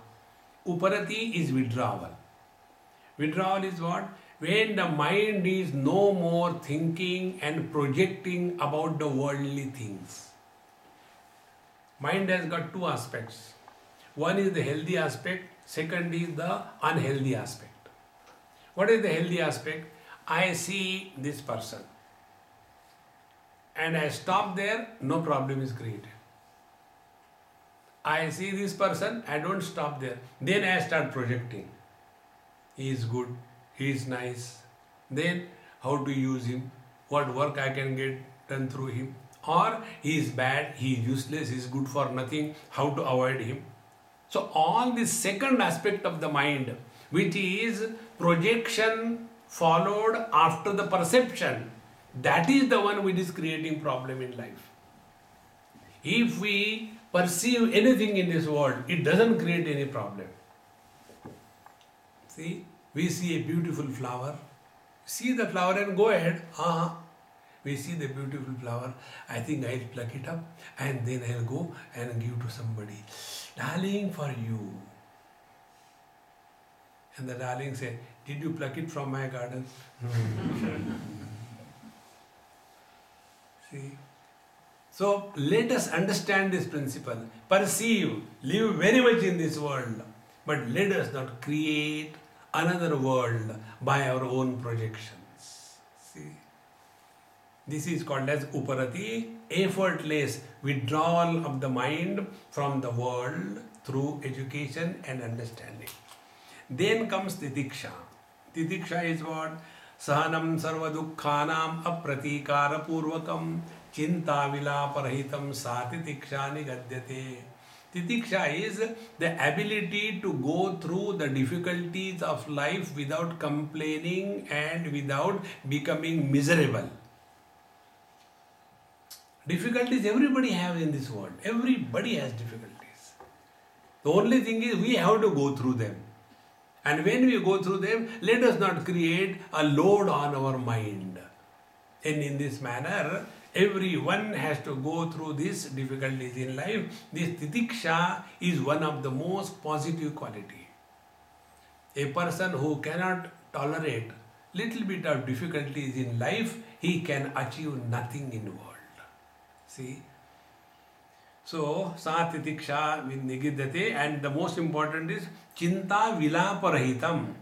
Uparati is withdrawal. Withdrawal is what? When the mind is no more thinking and projecting about the worldly things. Mind has got two aspects. One is the healthy aspect, second is the unhealthy aspect. What is the healthy aspect? I see this person and I stop there, no problem is created. I see this person, I don't stop there. Then I start projecting. He is good, he is nice. Then how to use him, what work I can get done through him. Or he is bad, he is useless, he is good for nothing, how to avoid him. So all this second aspect of the mind, which is projection followed after the perception, that is the one which is creating problem in life. If we perceive anything in this world, it doesn't create any problem. See, we see a beautiful flower, see the flower and go ahead. We see the beautiful flower, I think I'll pluck it up and then I'll go and give to somebody. Darling, for you. And the darling said, did you pluck it from my garden? See? So let us understand this principle. Perceive, live very much in this world, but let us not create another world by our own projections. See? This is called as uparati, effortless withdrawal of the mind from the world through education and understanding. Then comes titiksha. Titiksha is what? Sahanam sarva dukkhanam apratikara purvakam chinta vilaparahitam sa titiksha nigadyate. Titiksha is the ability to go through the difficulties of life without complaining and without becoming miserable. Difficulties everybody has in this world. Everybody has difficulties. The only thing is we have to go through them. And when we go through them, let us not create a load on our mind. And in this manner, everyone has to go through these difficulties in life. This titiksha is one of the most positive quality. A person who cannot tolerate little bit of difficulties in life, he can achieve nothing in the world. See? So, sa titiksha nigidate, and the most important is chinta vilaparahitam.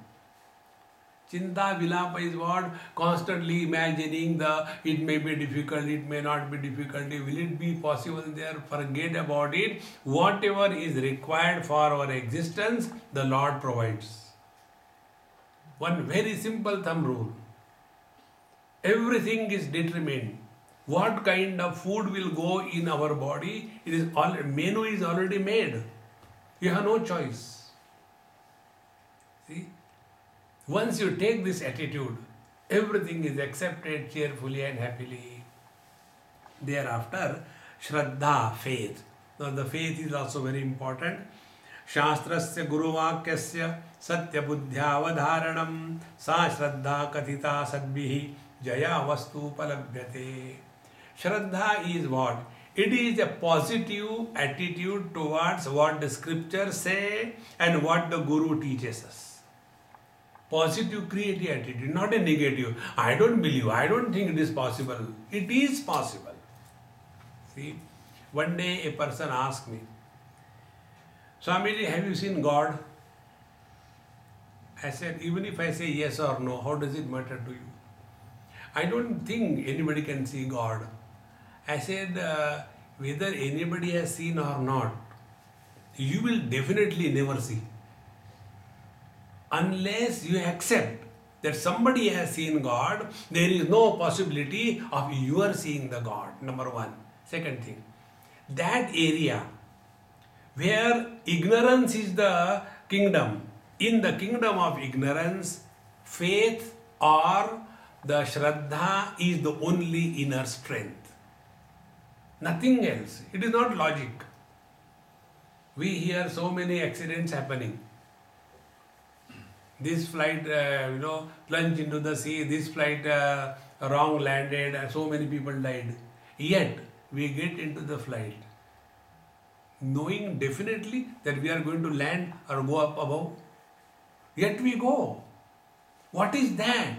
Chinta vilapa is what? Constantly imagining it may be difficult, it may not be difficult, will it be possible there? Forget about it. Whatever is required for our existence, the Lord provides. One very simple thumb rule. Everything is determined. What kind of food will go in our body, menu is already made. You have no choice. See? Once you take this attitude, everything is accepted cheerfully and happily. Thereafter, Shraddha, faith. Now the faith is also very important. Shastrasya guruvakyasya satya buddhyavadharanam sa Shraddha kathita sadbihi jaya vastu palabhyate. Shraddha is what? It is a positive attitude towards what the scriptures say and what the Guru teaches us. Positive creative attitude, not a negative. I don't believe, I don't think it is possible. It is possible. See, one day a person asked me, Swamiji, have you seen God? I said, even if I say yes or no, how does it matter to you? I don't think anybody can see God. I said, whether anybody has seen or not, you will definitely never see. Unless you accept that somebody has seen God, there is no possibility of your seeing the God, number one. Second thing, that area where ignorance is the kingdom, in the kingdom of ignorance, faith or the Shraddha is the only inner strength. Nothing else. It is not logic. We hear so many accidents happening. This flight, plunged into the sea. This flight wrong landed and so many people died. Yet, we get into the flight knowing definitely that we are going to land or go up above. Yet we go. What is that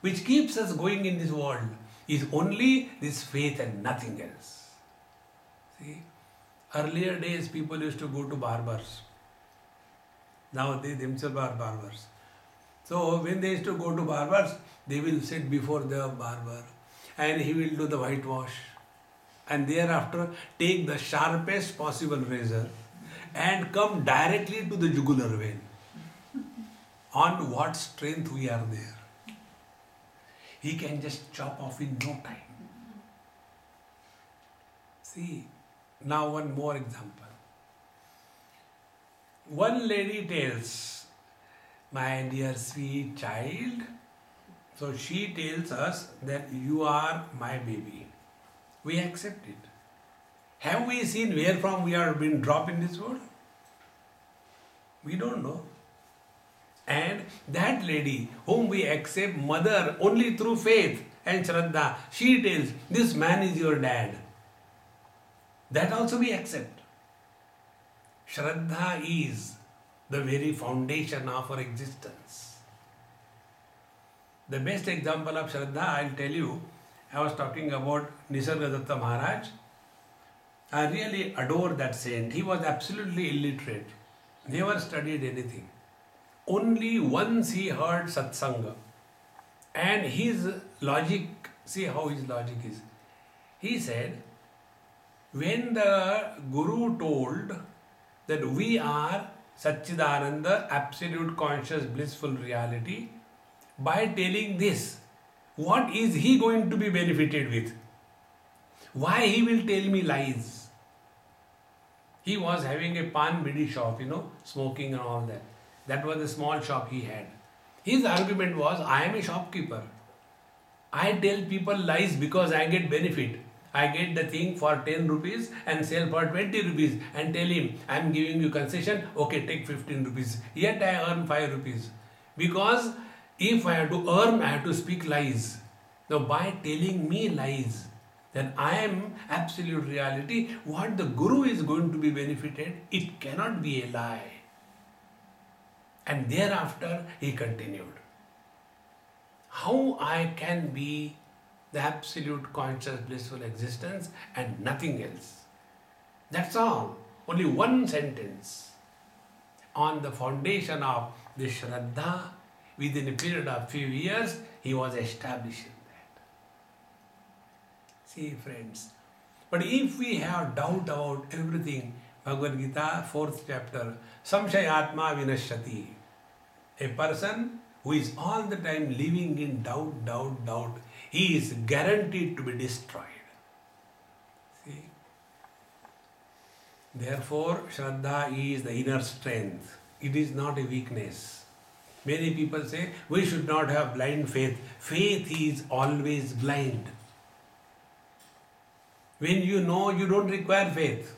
which keeps us going in this world? Is only this faith and nothing else. See, earlier days people used to go to barbers. Now they themselves are barbers. So when they used to go to barbers, they will sit before the barber and he will do the whitewash and thereafter take the sharpest possible razor and come directly to the jugular vein. On what strength we are there? He can just chop off in no time. See, now one more example. One lady tells, my dear sweet child, so she tells us that you are my baby. We accept it. Have we seen where from we are being dropped in this world? We don't know. And that lady whom we accept mother only through faith and Shraddha, she tells, this man is your dad. That also we accept. Shraddha is the very foundation of our existence. The best example of Shraddha, I'll tell you, I was talking about Nisargadatta Maharaj. I really adore that saint. He was absolutely illiterate, never studied anything. Only once he heard satsanga and his logic, see how his logic is. He said, when the Guru told that we are Satchidananda, absolute conscious blissful reality, by telling this, what is he going to be benefited with? Why he will tell me lies? He was having a pan bidi shop, smoking and all that. That was the small shop he had. His argument was, I am a shopkeeper. I tell people lies because I get benefit. I get the thing for 10 rupees and sell for 20 rupees and tell him, I am giving you concession, okay, take 15 rupees. Yet I earn 5 rupees. Because if I have to earn, I have to speak lies. Now by telling me lies, then I am absolute reality. What the Guru is going to be benefited, it cannot be a lie. And thereafter he continued, how I can be the absolute conscious blissful existence and nothing else. That's all. Only one sentence. On the foundation of the Shraddha, within a period of few years, he was establishing that. See friends, but if we have doubt about everything, Bhagavad Gita, 4th chapter, Samshayatma Vinashyati. A person who is all the time living in doubt, he is guaranteed to be destroyed. See? Therefore, Shraddha is the inner strength. It is not a weakness. Many people say, we should not have blind faith. Faith is always blind. When you know, you don't require faith.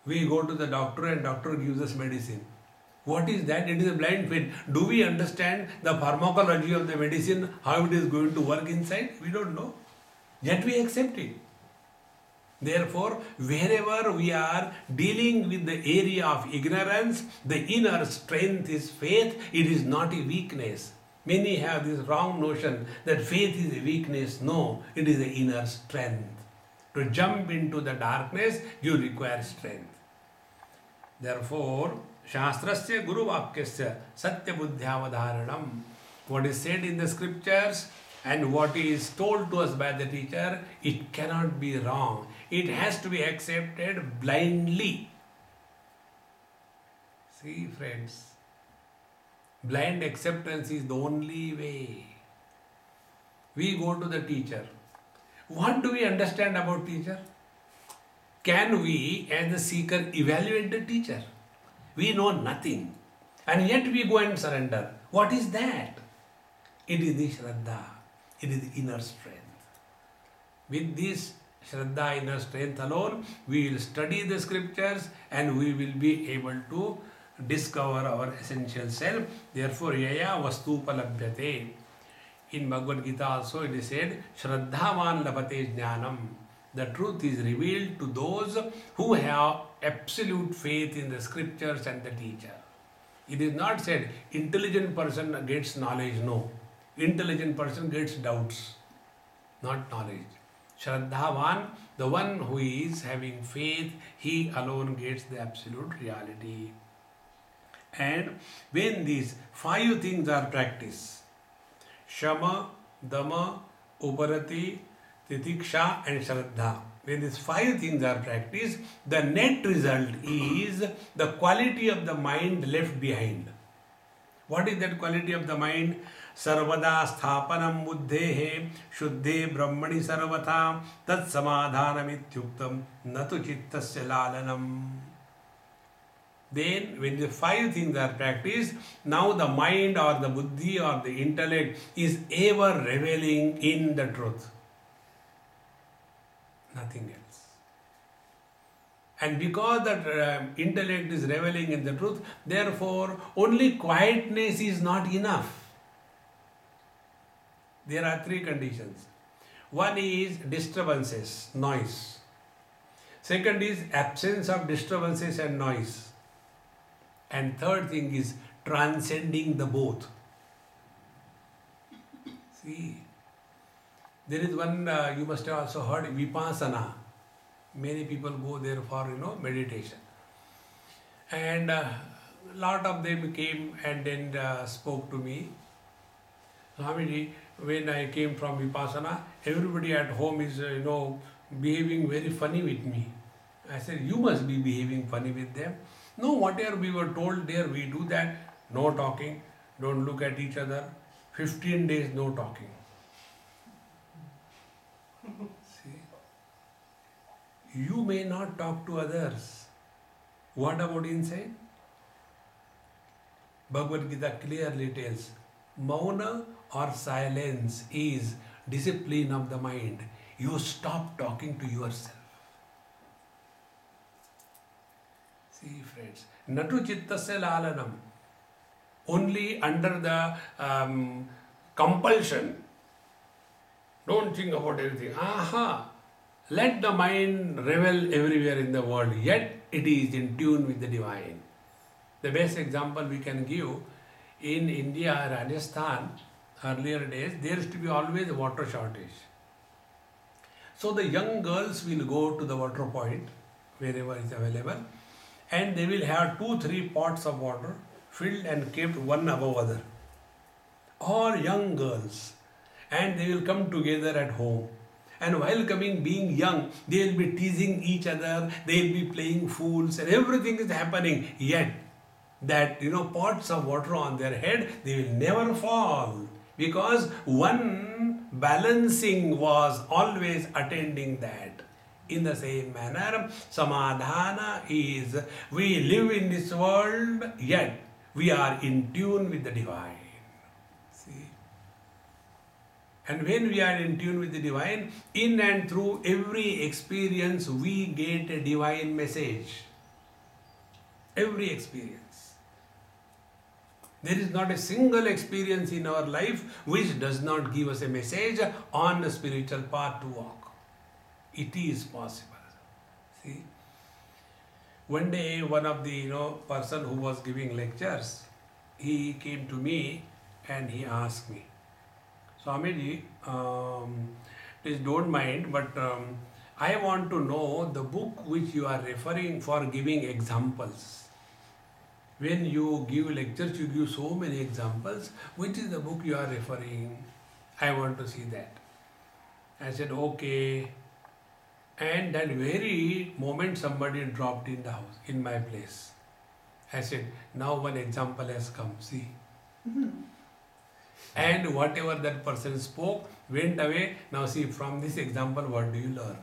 We go to the doctor and doctor gives us medicine. What is that? It is a blind faith. Do we understand the pharmacology of the medicine, how it is going to work inside? We don't know. Yet we accept it. Therefore, wherever we are dealing with the area of ignorance, the inner strength is faith. It is not a weakness. Many have this wrong notion that faith is a weakness. No, it is the inner strength. To jump into the darkness, you require strength. Therefore, Shastrasya Guru Vakyasya Satya Buddhyavadharanam. What is said in the scriptures and what is told to us by the teacher, it cannot be wrong. It has to be accepted blindly. See friends, blind acceptance is the only way. We go to the teacher. What do we understand about teacher? Can we as the seeker evaluate the teacher? We know nothing and yet we go and surrender. What is that? It is the Shraddha. It is the inner strength. With this Shraddha, inner strength alone, we will study the scriptures and we will be able to discover our essential self. Therefore, yaya vastupalabhyate. In Bhagavad Gita also it is said, Shraddhavan labhate jnanam. The truth is revealed to those who have absolute faith in the scriptures and the teacher. It is not said intelligent person gets knowledge. No. Intelligent person gets doubts, not knowledge. Shraddhavan, the one who is having faith, he alone gets the absolute reality. And when these 5 things are practiced, Shama, Dama, Uparati, Titiksha and Shraddha, when these 5 things are practiced, the net result is the quality of the mind left behind. What is that quality of the mind? Sarvada sthapanam buddhehe shuddhe brahmani sarvata tat samadhanam ityuktam natu chittasya lalanam. Then when the 5 things are practiced, now the mind or the buddhi or the intellect is ever reveling in the truth. Nothing else. And because the intellect is reveling in the truth, therefore only quietness is not enough. There are 3 conditions. One is disturbances, noise. Second is absence of disturbances and noise. And third thing is transcending the both. See, there is one, you must have also heard, Vipassana. Many people go there for, meditation. And lot of them came and then spoke to me. Swamiji, when I came from Vipassana, everybody at home is, behaving very funny with me. I said, you must be behaving funny with them. No, whatever we were told there, we do that. No talking, don't look at each other. 15 days, no talking. See, you may not talk to others. What about inside? Bhagavad Gita clearly tells, Mauna or silence is discipline of the mind. You stop talking to yourself. See, friends, natu chittasya lalanam. Only under the compulsion. Don't think about everything. Let the mind revel everywhere in the world, yet it is in tune with the divine. The best example we can give, in India, Rajasthan, earlier days, there used to be always a water shortage. So the young girls will go to the water point, wherever is available, and they will have 2-3 pots of water filled and kept one above other. All young girls, and they will come together at home. And while coming, being young, they will be teasing each other, they will be playing fools, and everything is happening. Yet, that pots of water on their head, they will never fall, because one balancing was always attending that. In the same manner, samadhana is, we live in this world, yet we are in tune with the divine. See? And when we are in tune with the divine, in and through every experience, we get a divine message. Every experience. There is not a single experience in our life which does not give us a message on the spiritual path to walk. It is possible. See, one day one of the person who was giving lectures, he came to me and he asked me, Swamiji, please don't mind, but I want to know the book which you are referring for giving examples. When you give lectures, you give so many examples. Which is the book you are referring? I want to see that. I said, okay. And that very moment somebody dropped in the house, in my place. I said, now one example has come, see. And whatever that person spoke went away. Now see, from this example, what do you learn?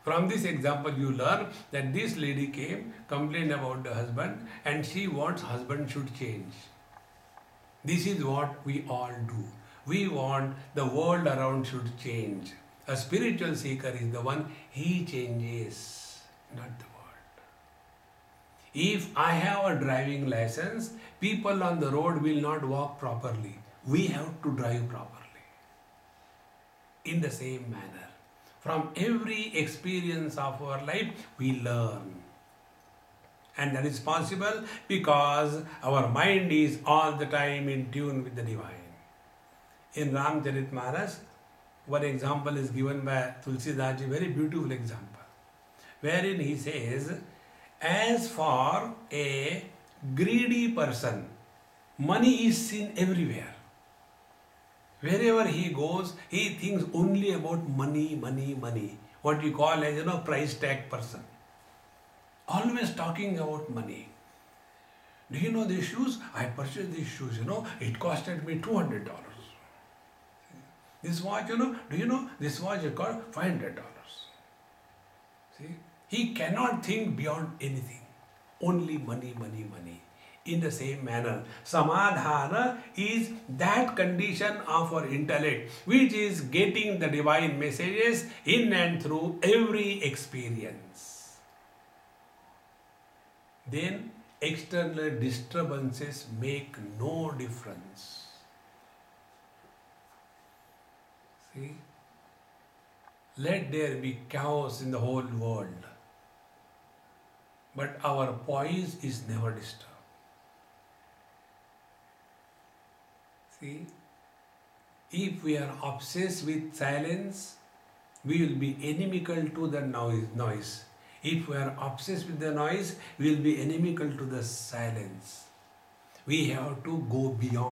From this example, you learn that this lady came, complained about the husband, and she wants husband should change. This is what we all do. We want the world around should change. A spiritual seeker is the one, he changes, not the world. If I have a driving license, people on the road will not walk properly. We have to drive properly. In the same manner, from every experience of our life, we learn. And that is possible because our mind is all the time in tune with the divine. In Ramcharitmanas, one example is given by Tulsidaji, very beautiful example, wherein he says, as for a greedy person, money is seen everywhere. Wherever he goes, he thinks only about money, money, money. What you call as, price tag person. Always talking about money. Do you know these shoes? I purchased these shoes, it costed me $200. This watch, do you know, this watch is called $500. See, he cannot think beyond anything. Only money, money, money. In the same manner, samadhana is that condition of our intellect which is getting the divine messages in and through every experience. Then external disturbances make no difference. See? Let there be chaos in the whole world, but our poise is never disturbed. See, if we are obsessed with silence, we will be inimical to the noise. If we are obsessed with the noise, we will be inimical to the silence. We have to go beyond.